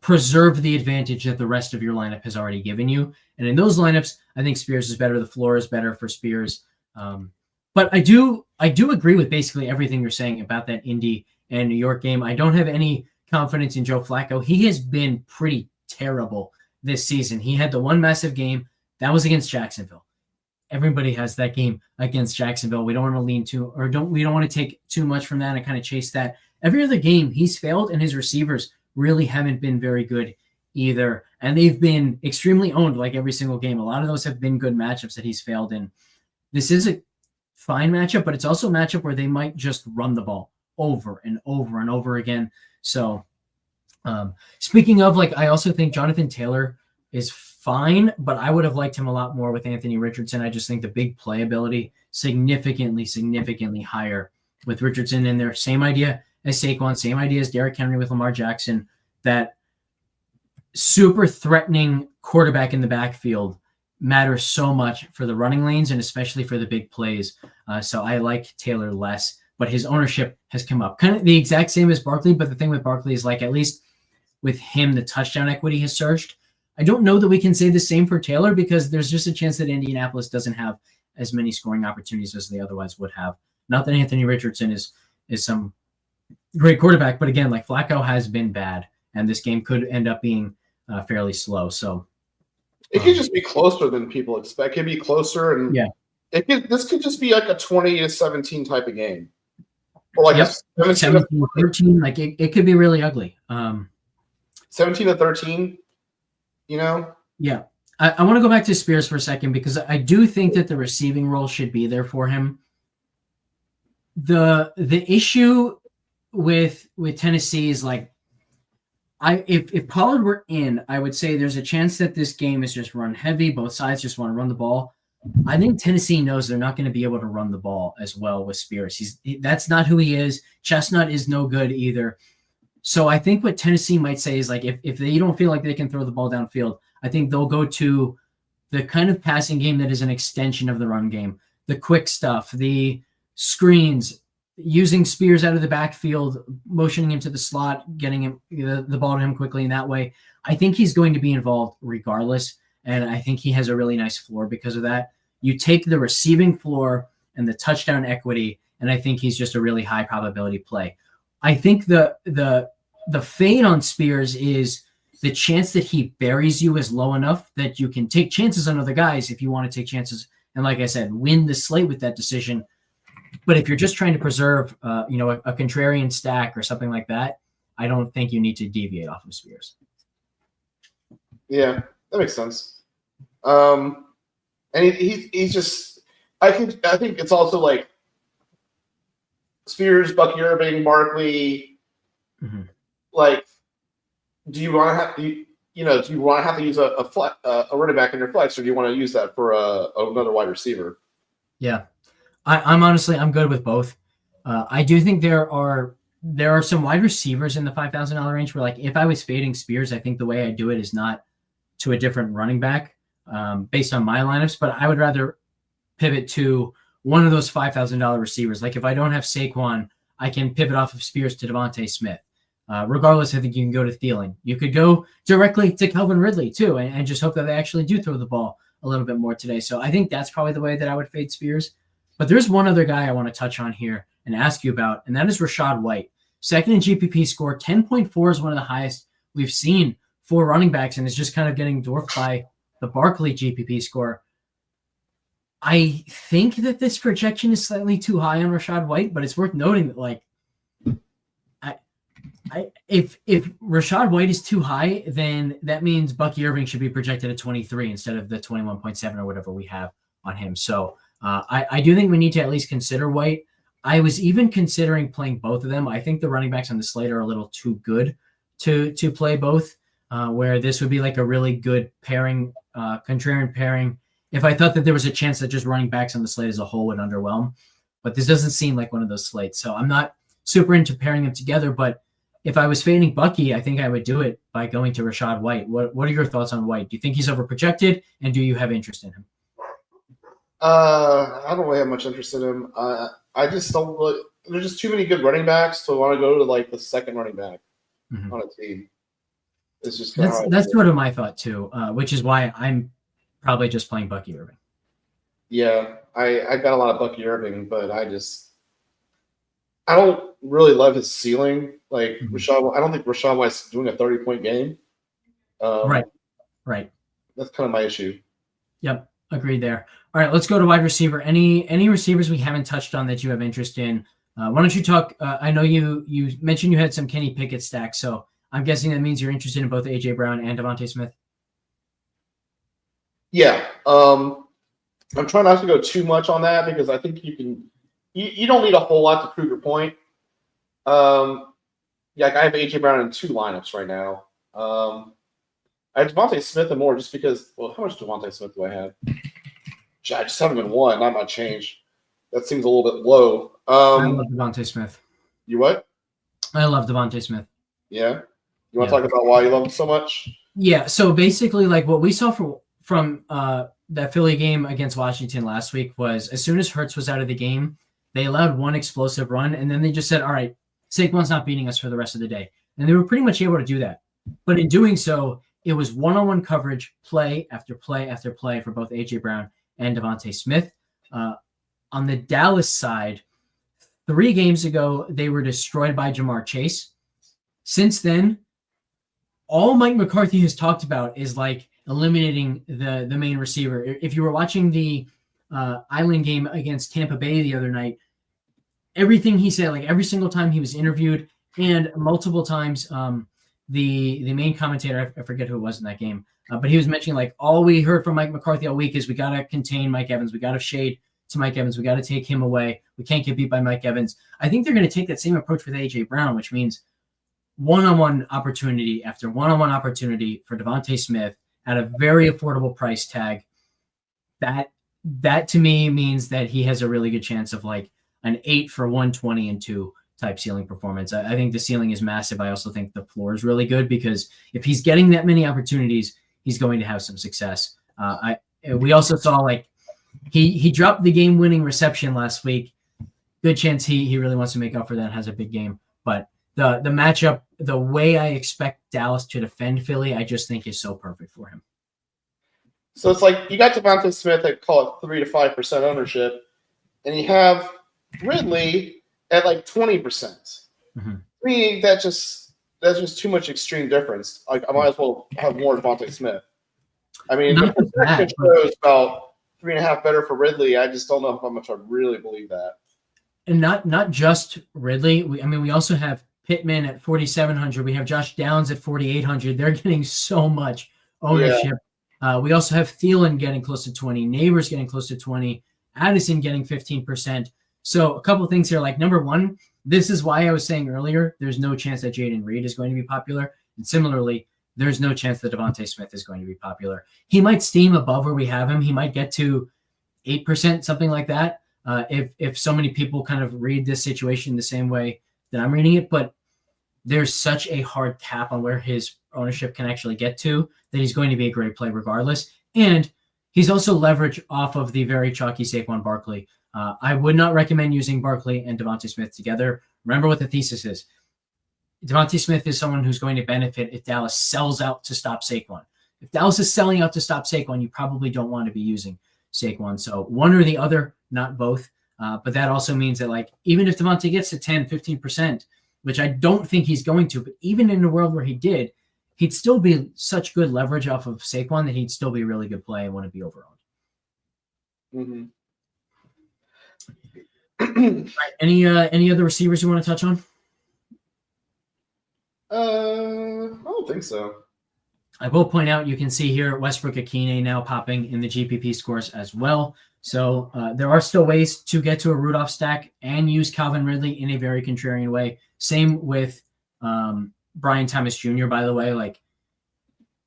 preserve the advantage that the rest of your lineup has already given you? And in those lineups, I think Spears is better. The floor is better for Spears. But I do agree with basically everything you're saying about that Indy and New York game. I don't have any confidence in Joe Flacco. He has been pretty terrible this season. He had the one massive game that was against Jacksonville. Everybody has that game against Jacksonville. We don't want to lean too, we don't want to take too much from that and kind of chase that. Every other game he's failed, and his receivers really haven't been very good either. And they've been extremely owned like every single game. A lot of those have been good matchups that he's failed in. This is a fine matchup, but it's also a matchup where they might just run the ball over and over and over again. So, speaking of, like, I also think Jonathan Taylor is fine, but I would have liked him a lot more with Anthony Richardson. I just think the big playability significantly higher with Richardson in there. Same idea as Saquon, same idea as Derrick Henry with Lamar Jackson, that super threatening quarterback in the backfield matters so much for the running lanes and especially for the big plays. So I like Taylor less, but his ownership has come up. Kind of the exact same as Barkley, but the thing with Barkley is, like, at least with him, the touchdown equity has surged. I don't know that we can say the same for Taylor because there's just a chance that Indianapolis doesn't have as many scoring opportunities as they otherwise would have. Not that Anthony Richardson is some great quarterback, but again, like, Flacco has been bad, and this game could end up being fairly slow. So it could just be closer than people expect. It could be closer, and this could just be like a 20-17 type of game, or like a 17-13. Like, it could be really ugly. 17-13. You know? Yeah. I want to go back to Spears for a second because I do think that the receiving role should be there for him. The issue with Tennessee is, like, if Pollard were in, I would say there's a chance that this game is just run heavy. Both sides just want to run the ball. I think Tennessee knows they're not going to be able to run the ball as well with Spears. That's not who he is. Chestnut is no good either. So I think what Tennessee might say is, like, if they don't feel like they can throw the ball downfield, I think they'll go to the kind of passing game that is an extension of the run game, the quick stuff, the screens, using Spears out of the backfield, motioning him to the slot, getting him the ball to him quickly in that way. I think he's going to be involved regardless, and I think he has a really nice floor because of that. You take the receiving floor and the touchdown equity, and I think he's just a really high probability play. I think the fade on Spears is the chance that he buries you is low enough that you can take chances on other guys if you want to take chances. And like I said, win the slate with that decision. But if you're just trying to preserve, a contrarian stack or something like that, I don't think you need to deviate off of Spears. Yeah, that makes sense. And he's just, I think it's also like Spears, Bucky Irving, Barkley. Mm-hmm. Like, do you want to have to use a running back in your flex, or do you want to use that for another wide receiver? Yeah, I'm good with both. I do think there are some wide receivers in the $5,000 range where, like, if I was fading Spears, I think the way I do it is not to a different running back based on my lineups, but I would rather pivot to one of those $5,000 receivers. Like, if I don't have Saquon, I can pivot off of Spears to Devontae Smith. Regardless, I think you can go to Thielen. You could go directly to Calvin Ridley too, and just hope that they actually do throw the ball a little bit more today. So I think that's probably the way that I would fade Spears. But there's one other guy I want to touch on here and ask you about, and that is Rachaad White. Second in GPP score, 10.4 is one of the highest we've seen for running backs, and is just kind of getting dwarfed by the Barkley GPP score. I think that this projection is slightly too high on Rachaad White, but it's worth noting that, like, if Rachaad White is too high, then that means Bucky Irving should be projected at 23 instead of the 21.7 or whatever we have on him. So I do think we need to at least consider White. I was even considering playing both of them. I think the running backs on the slate are a little too good to play both, where this would be like a really good pairing, contrarian pairing, if I thought that there was a chance that just running backs on the slate as a whole would underwhelm. But this doesn't seem like one of those slates. So I'm not super into pairing them together, but if I was fading Bucky, I think I would do it by going to Rachaad White. What are your thoughts on White? Do you think he's overprojected, and do you have interest in him? I don't really have much interest in him. I just don't really, there's just too many good running backs to want to go to, like, the second running back on a team. It's just that's sort of my thought too, which is why I'm probably just playing Bucky Irving. Yeah, I got a lot of Bucky Irving, but I don't really love his ceiling. Like, I don't think Rachaad White's doing a 30-point game. Right. That's kind of my issue. Yep, agreed there. All right, let's go to wide receiver. Any receivers we haven't touched on that you have interest in? Why don't you talk? I know you mentioned you had some Kenny Pickett stacks, so I'm guessing that means you're interested in both A.J. Brown and Devontae Smith. Yeah. I'm trying not to go too much on that because I think you don't need a whole lot to prove your point. Yeah, like I have AJ Brown in 2 lineups right now. I have Devontae Smith and more just because. Well, how much Devontae Smith do I have? I just have him in 1. Not much change. That seems a little bit low. I love Devontae Smith. You what? I love Devontae Smith. Yeah. You want to talk about why you love him so much? Yeah. So basically, like what we saw from that Philly game against Washington last week was as soon as Hurts was out of the game, they allowed one explosive run, and then they just said, "All right, Saquon's not beating us for the rest of the day," and they were pretty much able to do that. But in doing so, it was one-on-one coverage, play after play after play for both AJ Brown and Devontae Smith. On the Dallas side, 3 games ago, they were destroyed by Jamar Chase. Since then, all Mike McCarthy has talked about is like eliminating the main receiver. If you were watching the Island game against Tampa Bay the other night, everything he said, like every single time he was interviewed and multiple times, the main commentator, I forget who it was in that game, but he was mentioning like all we heard from Mike McCarthy all week is we got to contain Mike Evans. We got to shade to Mike Evans. We got to take him away. We can't get beat by Mike Evans. I think they're going to take that same approach with AJ Brown, which means one-on-one opportunity after one-on-one opportunity for Devontae Smith at a very affordable price tag. That to me means that he has a really good chance of like an 8 for 120 and 2 type ceiling performance. I think the ceiling is massive. I also think the floor is really good because if he's getting that many opportunities, he's going to have some success. We also saw like he dropped the game-winning reception last week. Good chance he really wants to make up for that, has a big game. But the matchup, the way I expect Dallas to defend Philly, I just think is so perfect for him. So it's like you got Devontae Smith at call it 3 to 5% ownership, and you have Ridley at like 20%. Mm-hmm. To me, that's just too much extreme difference. Like I might as well have more Devontae Smith. I mean, the percentage shows about 3.5 better for Ridley. I just don't know how much I really believe that. And not just Ridley. We also have Pittman at 4,700. We have Josh Downs at 4,800. They're getting so much ownership. Yeah. We also have Thielen getting close to 20, Neighbors getting close to 20, Addison getting 15%. So a couple of things here. Like number one, this is why I was saying earlier, there's no chance that Jaden Reed is going to be popular. And similarly, there's no chance that Devontae Smith is going to be popular. He might steam above where we have him. He might get to 8%, something like that. If so many people kind of read this situation the same way that I'm reading it, but there's such a hard cap on where his ownership can actually get to that he's going to be a great play regardless. And he's also leveraged off of the very chalky Saquon Barkley. I would not recommend using Barkley and Devontae Smith together. Remember what the thesis is. Devontae Smith is someone who's going to benefit if Dallas sells out to stop Saquon. If Dallas is selling out to stop Saquon, you probably don't want to be using Saquon. So one or the other, not both. But that also means that like even if Devontae gets to 10, 15%, which I don't think he's going to, but even in a world where he did, he'd still be such good leverage off of Saquon that he'd still be a really good play and wouldn't be overowned. Mm-hmm. Right. Any other receivers you want to touch on? I don't think so. I will point out, you can see here Westbrook Akine now popping in the GPP scores as well. So there are still ways to get to a Rudolph stack and use Calvin Ridley in a very contrarian way. Same with Brian Thomas Jr., by the way. Like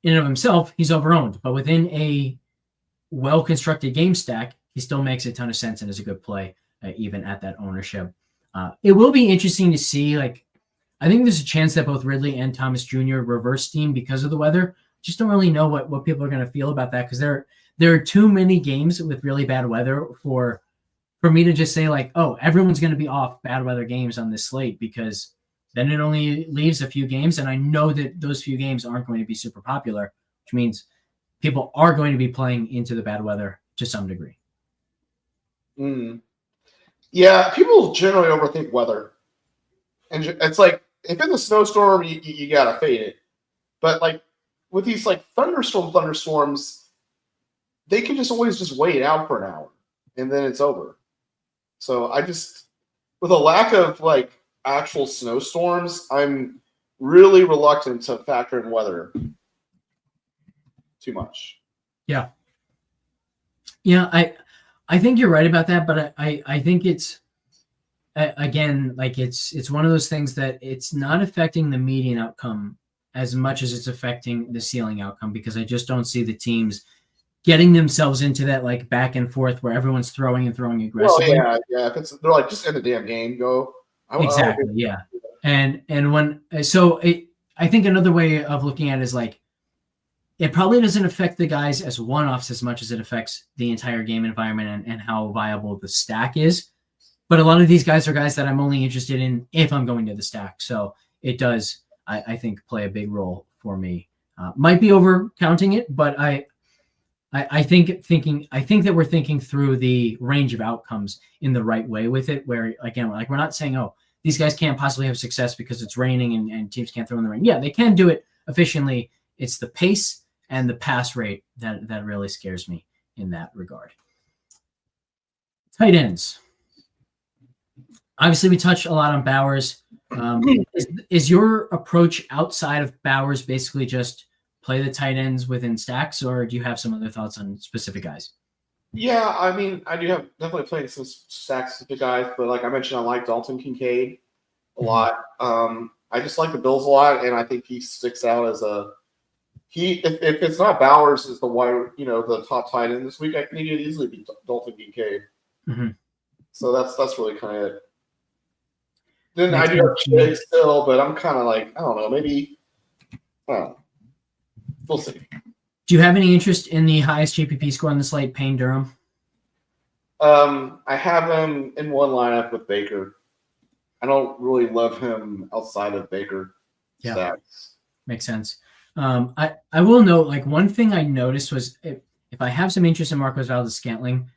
in and of himself, he's overowned, but within a well-constructed game stack, he still makes a ton of sense and is a good play even at that ownership. It will be interesting to see, like, I think there's a chance that both Ridley and Thomas Jr. reverse steam because of the weather. Just don't really know what people are going to feel about that because there are too many games with really bad weather for me to just say like, oh, everyone's going to be off bad weather games on this slate because then it only leaves a few games. And I know that those few games aren't going to be super popular, which means people are going to be playing into the bad weather to some degree. Yeah, people generally overthink weather. And it's like, if it's a snowstorm, you got to fade it. But like with these like thunderstorms, they can just always just wait out for an hour and then it's over. So with a lack of like actual snowstorms, I'm really reluctant to factor in weather too much. Yeah. I think you're right about that, but I think it's again, like it's one of those things that it's not affecting the median outcome as much as it's affecting the ceiling outcome, because I just don't see the teams getting themselves into that like back and forth where everyone's throwing and throwing aggressively. Well, yeah. If it's they're like just in the damn game, go. Exactly. Yeah. And when I think another way of looking at it is like it probably doesn't affect the guys as one-offs as much as it affects the entire game environment and how viable the stack is. But a lot of these guys are guys that I'm only interested in if I'm going to the stack. So it does, I think, play a big role for me. Might be over counting it, but I think that we're thinking through the range of outcomes in the right way with it. Where again, like we're not saying, oh, these guys can't possibly have success because it's raining and teams can't throw in the rain. Yeah, they can do it efficiently. It's the pace and the pass rate that really scares me in that regard. Tight ends. Obviously, we touched a lot on Bowers. Is your approach outside of Bowers basically just play the tight ends within stacks, or do you have some other thoughts on specific guys? Yeah, I mean, I do have definitely playing some stack specific guys, but like I mentioned, I like Dalton Kincaid a lot. I just like the Bills a lot, and I think he sticks out as if it's not Bowers as the the top tight end this week, I think it'd easily be Dalton Kincaid. Mm-hmm. So that's really kind of it. Then I do have Chig still, but I'm kind of like, I don't know, maybe, we'll see. Do you have any interest in the highest GPP score on the slate, Payne Durham? I have him in one lineup with Baker. I don't really love him outside of Baker stacks. Makes sense. I will note, like, one thing I noticed was if I have some interest in Marcos Valdes-Scantling,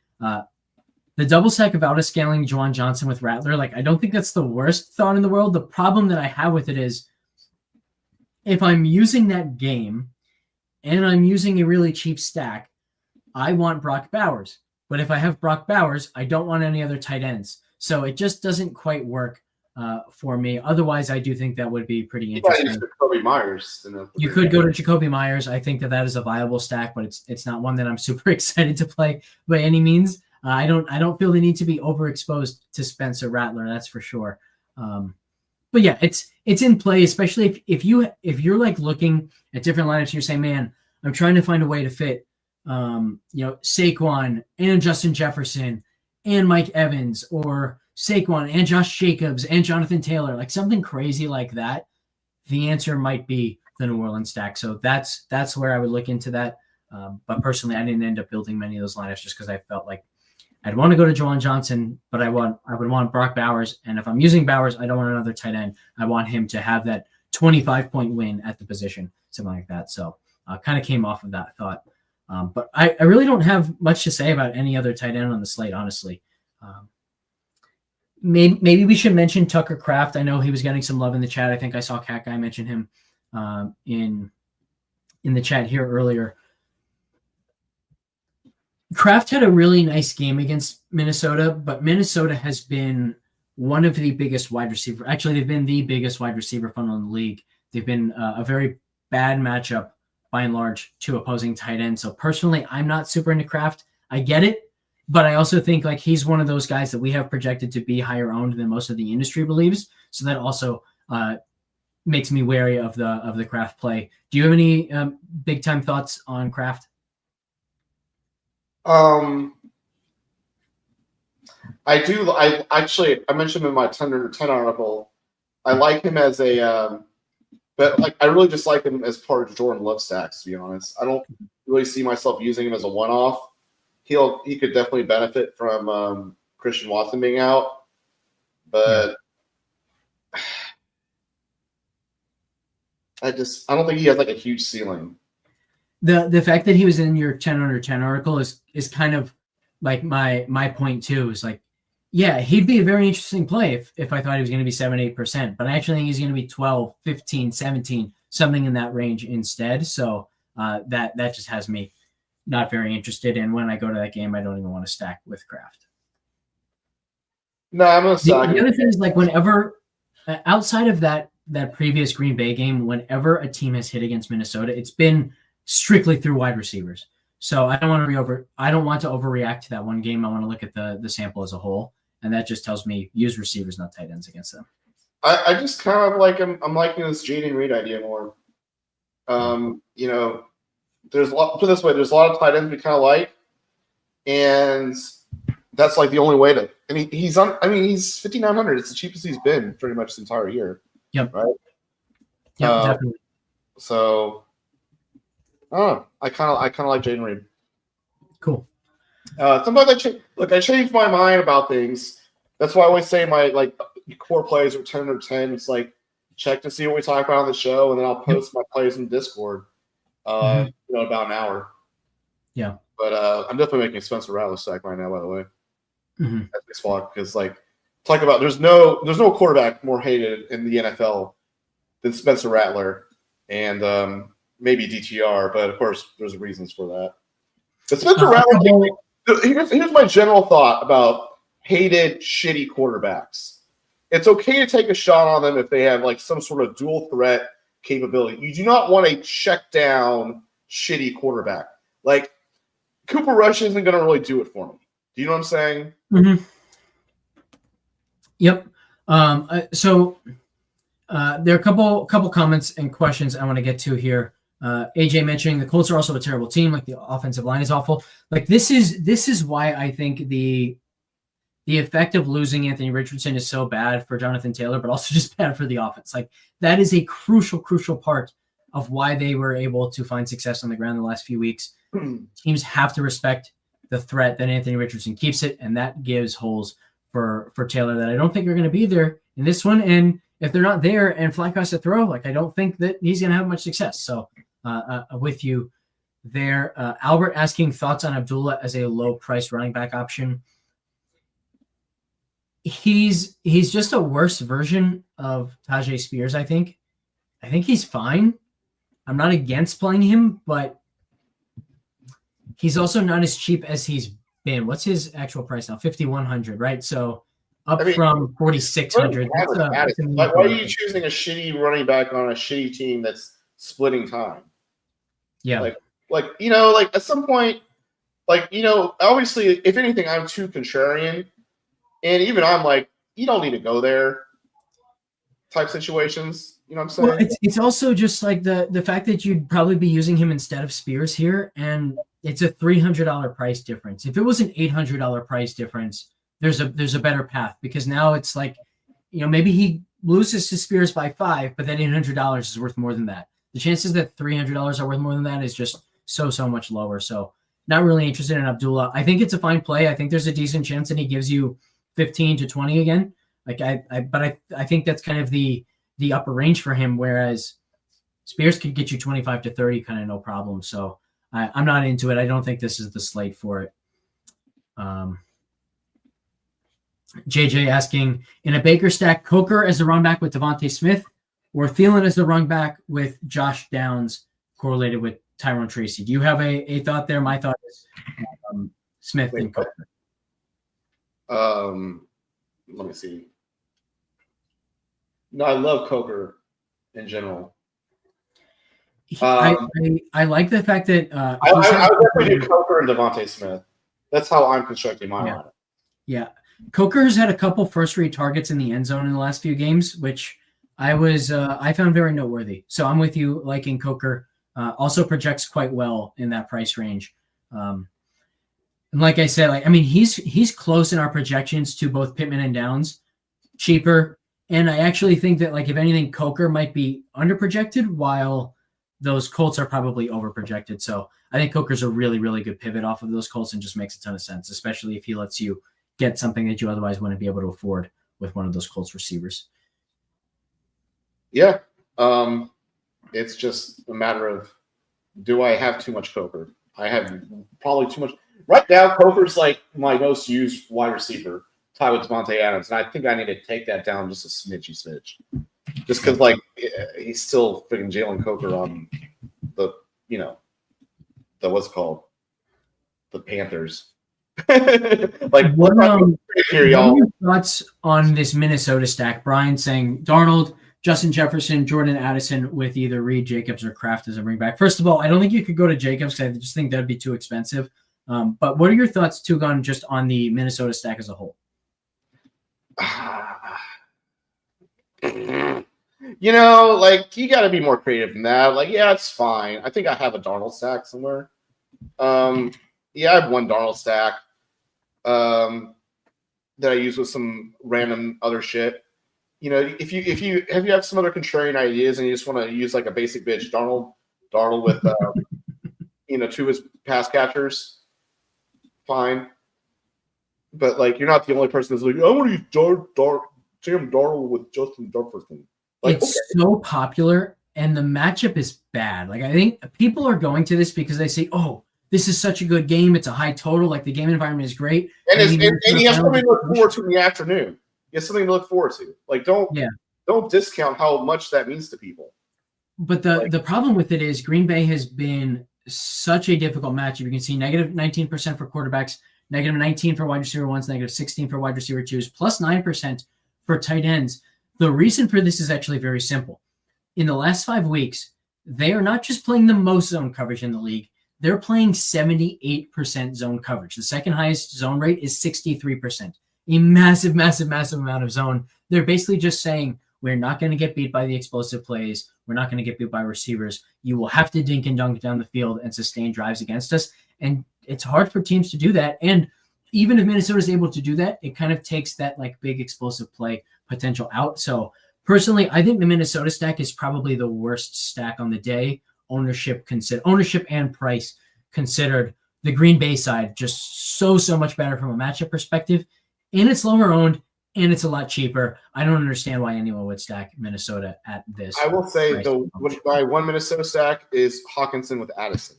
the double stack of Valdes-Scantling, Juwan Johnson with Rattler, like, I don't think that's the worst thought in the world. The problem that I have with it is if I'm using that game and I'm using a really cheap stack, I want Brock Bowers. But if I have Brock Bowers, I don't want any other tight ends. So it just doesn't quite work for me. Otherwise, I do think that would be pretty interesting. Jacoby Myers. You could go to Jacoby Myers. I think that is a viable stack, but it's not one that I'm super excited to play by any means. I don't feel the need to be overexposed to Spencer Rattler. That's for sure. But yeah, it's in play, especially if you're like looking at different lineups. And you're saying, man, I'm trying to find a way to fit, Saquon and Justin Jefferson and Mike Evans, or Saquon and Josh Jacobs and Jonathan Taylor, like something crazy like that. The answer might be the New Orleans stack. So that's where I would look into that. But personally, I didn't end up building many of those lineups just because I felt like I'd want to go to Juwan Johnson, but I would want Brock Bowers. And if I'm using Bowers, I don't want another tight end. I want him to have that 25-point win at the position, something like that. So kind of came off of that thought. But I really don't have much to say about any other tight end on the slate, honestly. Maybe we should mention Tucker Kraft. I know he was getting some love in the chat. I think I saw Cat Guy mention him in the chat here earlier. Kraft had a really nice game against Minnesota, but Minnesota has been one of the biggest wide receiver. Actually, they've been the biggest wide receiver funnel in the league. They've been a very bad matchup by and large to opposing tight ends. So personally, I'm not super into Kraft. I get it, but I also think like he's one of those guys that we have projected to be higher owned than most of the industry believes. So that also makes me wary of the Kraft play. Do you have any big time thoughts on Kraft? I do. I mentioned in my 10 article, I like him as a, but like I really just like him as part of Jordan Love stacks. To be honest, I don't really see myself using him as a one-off. He could definitely benefit from Christian Watson being out, but I don't think he has like a huge ceiling. The fact that he was in your 10 under 10 article is kind of like my point too. Is like, yeah, he'd be a very interesting play if I thought he was going to be 7-8%, but I actually think he's going to be 12, 15, 17, something in that range instead. So that just has me not very interested. And when I go to that game, I don't even want to stack with Kraft. No, I'm gonna stack. The other thing is like whenever outside of that previous Green Bay game, whenever a team has hit against Minnesota, it's been strictly through wide receivers. So I don't want to overreact to that one game. I want to look at the sample as a whole. and that just tells me use receivers, not tight ends against them. I just kind of like I'm liking this Jaden Reed idea more. There's a lot. Put it this way, there's a lot of tight ends we kind of like, and that's like the only way to. And he's on. I mean, he's 5,900. It's the cheapest he's been pretty much this entire year. Yep. Right. Yep. Definitely. So, I kind of like Jaden Reed. Cool. Sometimes I change my mind about things. That's why I always say my core plays are 10 or 10. It's like check to see what we talk about on the show, and then I'll post my plays in Discord. About an hour. Yeah. But I'm definitely making Spencer Rattler stack right now, by the way. As we swap, because talk about there's no quarterback more hated in the NFL than Spencer Rattler, and maybe DTR, but of course there's reasons for that. But Spencer Rattler, here's my general thought about hated, shitty quarterbacks. It's okay to take a shot on them if they have some sort of dual threat capability. You do not want a check down, shitty quarterback. Cooper Rush isn't going to really do it for me. Do you know what I'm saying? Yep. So there are a couple comments and questions I want to get to here. AJ mentioning the Colts are also a terrible team. The offensive line is awful. This is why I think the effect of losing Anthony Richardson is so bad for Jonathan Taylor, but also just bad for the offense. That is a crucial part of why they were able to find success on the ground the last few weeks. Teams have to respect the threat that Anthony Richardson keeps it, and that gives holes for Taylor that I don't think are going to be there in this one. And if they're not there and Flacco has to throw, I don't think that he's going to have much success. So with you there. Albert asking thoughts on Abdullah as a low-priced running back option. He's just a worse version of Tajay Spears, I think. I think he's fine. I'm not against playing him, but he's also not as cheap as he's been. What's his actual price now? 5,100, right? So from 4,600. Why are you choosing a shitty running back on a shitty team that's splitting time? Yeah. At some point, obviously, if anything, I'm too contrarian. And even I'm you don't need to go there type situations. You know what I'm saying? Well, it's also just the fact that you'd probably be using him instead of Spears here, and it's a $300 price difference. If it was an $800 price difference, there's a better path, because now it's maybe he loses to Spears by 5, but that $800 is worth more than that. The chances that $300 are worth more than that is just so much lower. So not really interested in Abdullah. I think it's a fine play. I think there's a decent chance that he gives you 15 to 20 again. I think that's kind of the upper range for him, whereas Spears could get you 25 to 30 kind of no problem. So I'm not into it. I don't think this is the slate for it. JJ asking, in a Baker stack, Coker as the run back with Devontae Smith, or Thielen as the run back with Josh Downs correlated with Tyrone Tracy? Do you have a thought there? My thought is Smith and Coker. Let me see. No, I love Coker in general. I like the fact that I would definitely do Coker and Devontae Smith. That's how I'm constructing my lineup. Yeah. Coker has had a couple first-rate targets in the end zone in the last few games, which I found very noteworthy. So I'm with you liking Coker. Also projects quite well in that price range. And like I said, he's close in our projections to both Pittman and Downs, cheaper. And I actually think that if anything, Coker might be underprojected, while those Colts are probably overprojected. So I think Coker's a really, really good pivot off of those Colts and just makes a ton of sense, especially if he lets you get something that you otherwise wouldn't be able to afford with one of those Colts receivers. Yeah. It's just a matter of, do I have too much Coker? I have probably too much. Right now, Coker's my most used wide receiver, tied with Devontae Adams, and I think I need to take that down just a smidge. Just because, he's still freaking Jalen Coker on the what's it called? The Panthers. What are your thoughts on this Minnesota stack? Brian saying Darnold, Justin Jefferson, Jordan Addison with either Reed, Jacobs, or Kraft as a ring back. First of all, I don't think you could go to Jacobs because I just think that'd be too expensive. But what are your thoughts, Tugun, just on the Minnesota stack as a whole? Like you got to be more creative than that. Like, yeah, it's fine. I think I have a Darnold stack somewhere. Yeah, I have one Darnold stack that I use with some random other shit. If you have some other contrarian ideas and you just want to use like a basic bitch Darnold with two of his pass catchers, fine. But like, you're not the only person that's like, I want to use Sam Darnold with Justin Jefferson. Like, it's so popular, and the matchup is bad. Like, I think people are going to this because they say, "Oh, this is such a good game. It's a high total. Like, the game environment is great." And he has something to look forward to in the afternoon. He has something to look forward to. Like, don't discount how much that means to people. But the problem with it is Green Bay has been such a difficult matchup. You can see negative 19% for quarterbacks, negative 19 for wide receiver ones, negative 16 for wide receiver twos, plus 9% for tight ends. The reason for this is actually very simple. In the last 5 weeks, they are not just playing the most zone coverage in the league. They're playing 78% zone coverage. The second highest zone rate is 63%. A massive, massive, massive amount of zone. They're basically just saying, we're not going to get beat by the explosive plays. We're not going to get beat by receivers. You will have to dink and dunk down the field and sustain drives against us. And it's hard for teams to do that. And even if Minnesota is able to do that, it kind of takes that like big explosive play potential out. So personally, I think the Minnesota stack is probably the worst stack on the day. Ownership and price considered. The Green Bay side just so much better from a matchup perspective, and it's lower owned and it's a lot cheaper. I don't understand why anyone would stack Minnesota at this. I will say my one Minnesota stack is Hawkinson with Addison.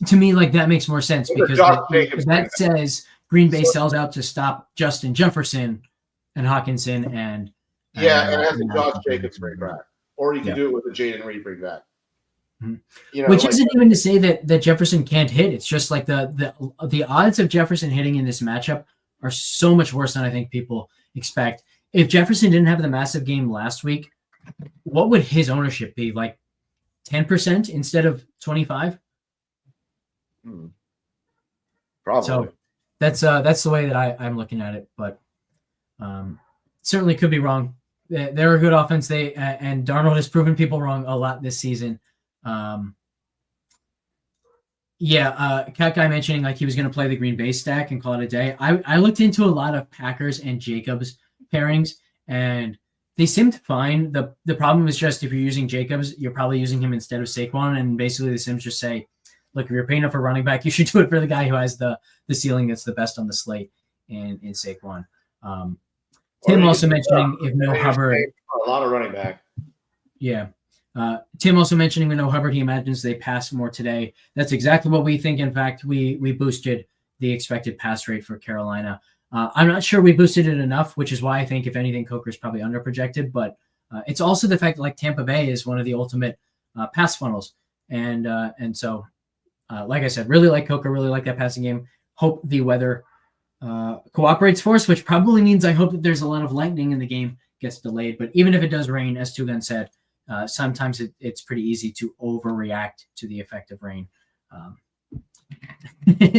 To me, like that makes more sense because that says Green Bay sells out to stop Justin Jefferson and Hawkinson and and it has a Josh Jacobs bring back, or you can do it with a Jaden Reed bring back. Mm-hmm. Which isn't even to say that Jefferson can't hit. It's just like the odds of Jefferson hitting in this matchup are so much worse than I think people expect. If Jefferson didn't have the massive game last week, what would his ownership be? Like 10% instead of 25%? Probably. So that's the way that I'm looking at it, but certainly could be wrong. They're a good offense. And Darnold has proven people wrong a lot this season. Cat Guy mentioning like he was going to play the Green Bay stack and call it a day. I looked into a lot of Packers and Jacobs pairings, and they seemed fine. The problem is just if you're using Jacobs, you're probably using him instead of Saquon, and basically the Sims just say, look, if you're paying up for running back, you should do it for the guy who has the ceiling that's the best on the slate in Saquon. Tim also mentioning if no Hubbard. A lot of running back. Yeah. Tim also mentioning with no Hubbard, he imagines they pass more today. That's exactly what we think. In fact, we boosted the expected pass rate for Carolina. I'm not sure we boosted it enough, which is why I think, if anything, Coker's probably underprojected. But it's also the fact that like Tampa Bay is one of the ultimate pass funnels. And so, like I said, really like Coker, really like that passing game. Hope the weather cooperates for us, which probably means I hope that there's a lot of lightning in the game gets delayed. But even if it does rain, as Two Gun said, sometimes it's pretty easy to overreact to the effect of rain.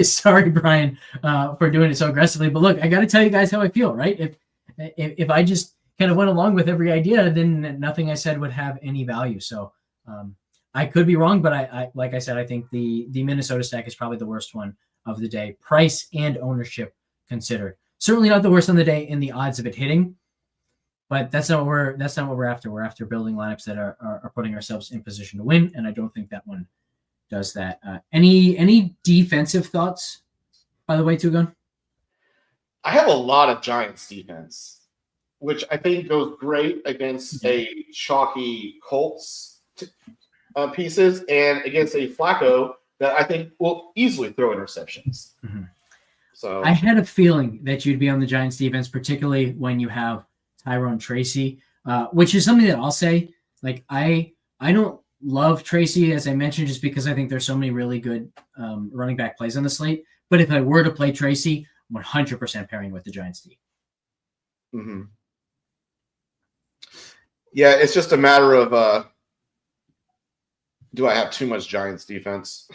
Sorry, Brian, for doing it so aggressively. But look, I got to tell you guys how I feel, right? If I just kind of went along with every idea, then nothing I said would have any value. So I could be wrong, but I like I said, I think the Minnesota stack is probably the worst one of the day, price and ownership considered. Certainly not the worst on the day in the odds of it hitting, but that's not what we're after. We're after building lineups that are putting ourselves in position to win, and I don't think that one does that. Any defensive thoughts, by the way, Tugun? I have a lot of Giants defense, which I think goes great against a chalky Colts pieces and against a Flacco that I think will easily throw interceptions. Mm-hmm. So I had a feeling that you'd be on the Giants defense, particularly when you have Tyrone Tracy, which is something that I'll say. Like I don't love Tracy, as I mentioned, just because I think there's so many really good running back plays on the slate. But if I were to play Tracy, 100% pairing with the Giants D. Mm-hmm. Yeah, it's just a matter of do I have too much Giants defense?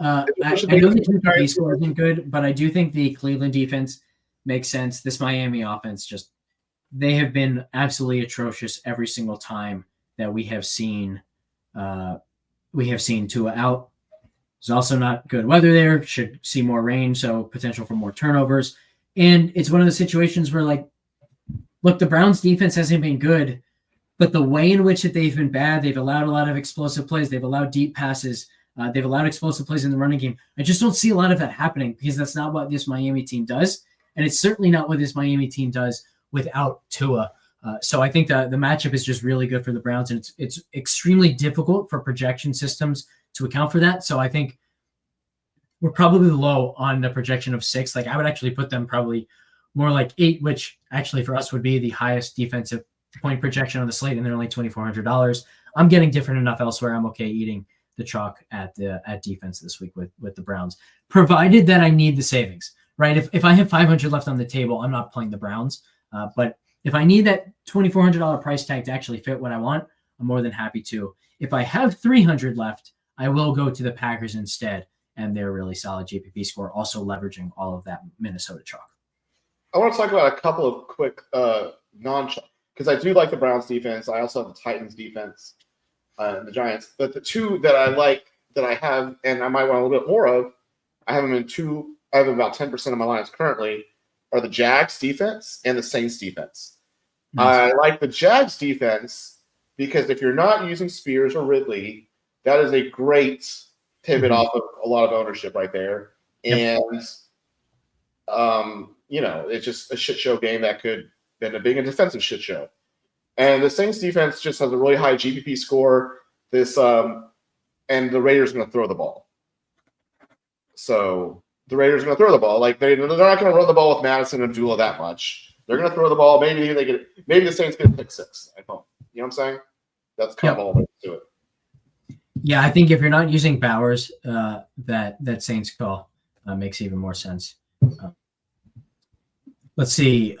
I know the GPP score isn't good, but I do think the Cleveland defense makes sense. This Miami offense they have been absolutely atrocious every single time that we have seen Tua out. There's also not good weather there. Should see more rain, so potential for more turnovers. And it's one of the situations where, like, look, the Browns defense hasn't been good, but the way in which they've been bad, they've allowed a lot of explosive plays. They've allowed deep passes. They've allowed explosive plays in the running game. I just don't see a lot of that happening because that's not what this Miami team does. And it's certainly not what this Miami team does without Tua. So I think the matchup is just really good for the Browns, and it's extremely difficult for projection systems to account for that. So I think we're probably low on the projection of 6. Like, I would actually put them probably more like 8, which actually for us would be the highest defensive point projection on the slate, and they're only $2,400. I'm getting different enough elsewhere. I'm okay eating the chalk at defense this week with the Browns, provided that I need the savings, right? If I have 500 left on the table, I'm not playing the Browns. But if I need that $2,400 price tag to actually fit what I want, I'm more than happy to. If I have 300 left, I will go to the Packers instead, and they're a really solid GPP score, also leveraging all of that Minnesota chalk. I want to talk about a couple of quick non-chalk, because I do like the Browns defense. I also have the Titans defense and the Giants. But the two that I like that I have, and I might want a little bit more of, I have them in two. I have about 10% of my lines currently, are the Jags defense and the Saints defense. Nice. I like the Jags defense because if you're not using Spears or Ridley, that is a great pivot off of a lot of ownership right there. Yep. And, it's just a shit show game that could end up being a defensive shit show. And the Saints defense just has a really high GPP score. And the Raiders are going to throw the ball. So the Raiders are going to throw the ball. Like, they're not going to run the ball with Madison and Abdullah that much. They're going to throw the ball. Maybe the Saints get a pick 6 at home. You know what I'm saying? That's kind of all there is to it. Yeah, I think if you're not using Bowers, that Saints call makes even more sense. Let's see.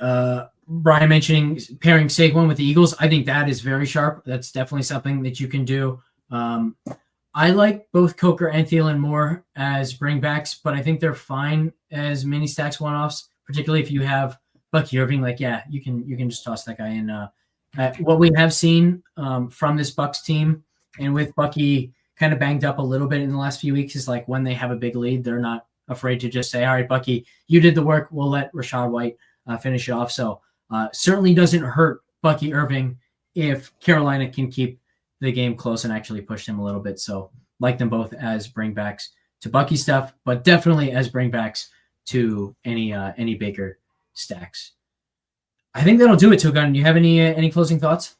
Brian mentioning pairing Saquon with the Eagles. I think that is very sharp. That's definitely something that you can do. I like both Coker and Thielen more as bringbacks, but I think they're fine as mini stacks one-offs, particularly if you have Bucky Irving. Like, yeah, you can just toss that guy in. What we have seen from this Bucs team, and with Bucky kind of banged up a little bit in the last few weeks, is like when they have a big lead, they're not afraid to just say, all right, Bucky, you did the work. We'll let Rachaad White finish it off. So certainly doesn't hurt Bucky Irving if Carolina can keep the game close and actually push him a little bit. So like them both as bringbacks to Bucky stuff, but definitely as bringbacks to any Baker stacks. I think that'll do it, Togun. Do you have any closing thoughts?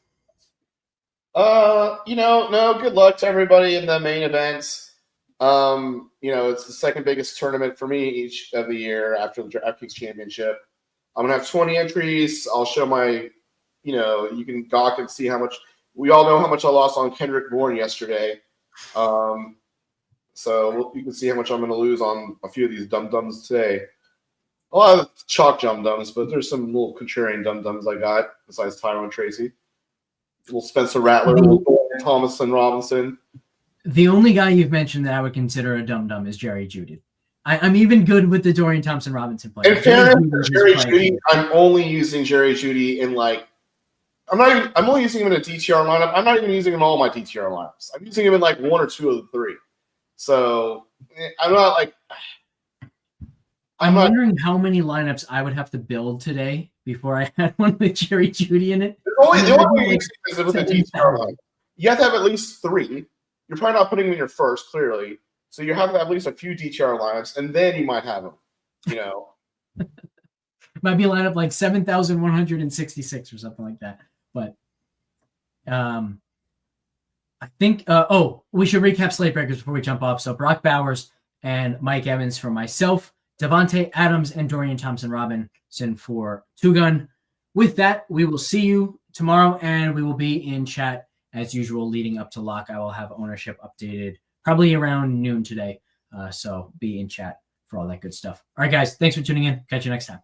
No. Good luck to everybody in the main events. It's the second biggest tournament for me each of the year after the DraftKings Championship. I'm gonna have 20 entries. I'll show my, you can gawk and see how much. We all know how much I lost on Kendrick Bourne yesterday. So you can see how much I'm going to lose on a few of these dum-dums today. A lot of chalk dum-dums, but there's some little contrarian dum-dums I got besides Tyrone Tracy. Little Spencer Rattler, little Thomas and Robinson. The only guy you've mentioned that I would consider a dum-dum is Jerry Jeudy. I'm even good with the Dorian Thompson-Robinson play. In fairness, Jerry Jeudy, I'm only using Jerry Jeudy in I'm only using him in a DTR lineup. I'm not even using him in all my DTR lineups. I'm using him in 1 or 2 of the 3. So I'm not I'm wondering how many lineups I would have to build today before I had one with Jerry Jeudy in it. The only reason is with the DTR lineup. You have to have at least 3. You're probably not putting him in your first, clearly. So you have to have at least a few DTR lineups, and then you might have him. Might be a lineup 7,166 or something like that. But I think we should recap slate breakers before we jump off. So Brock Bowers and Mike Evans for myself, Devontae Adams and Dorian Thompson-Robinson for Togun. With that, we will see you tomorrow, and we will be in chat as usual leading up to lock. I will have ownership updated probably around noon today. So be in chat for all that good stuff. All right, guys, thanks for tuning in. Catch you next time.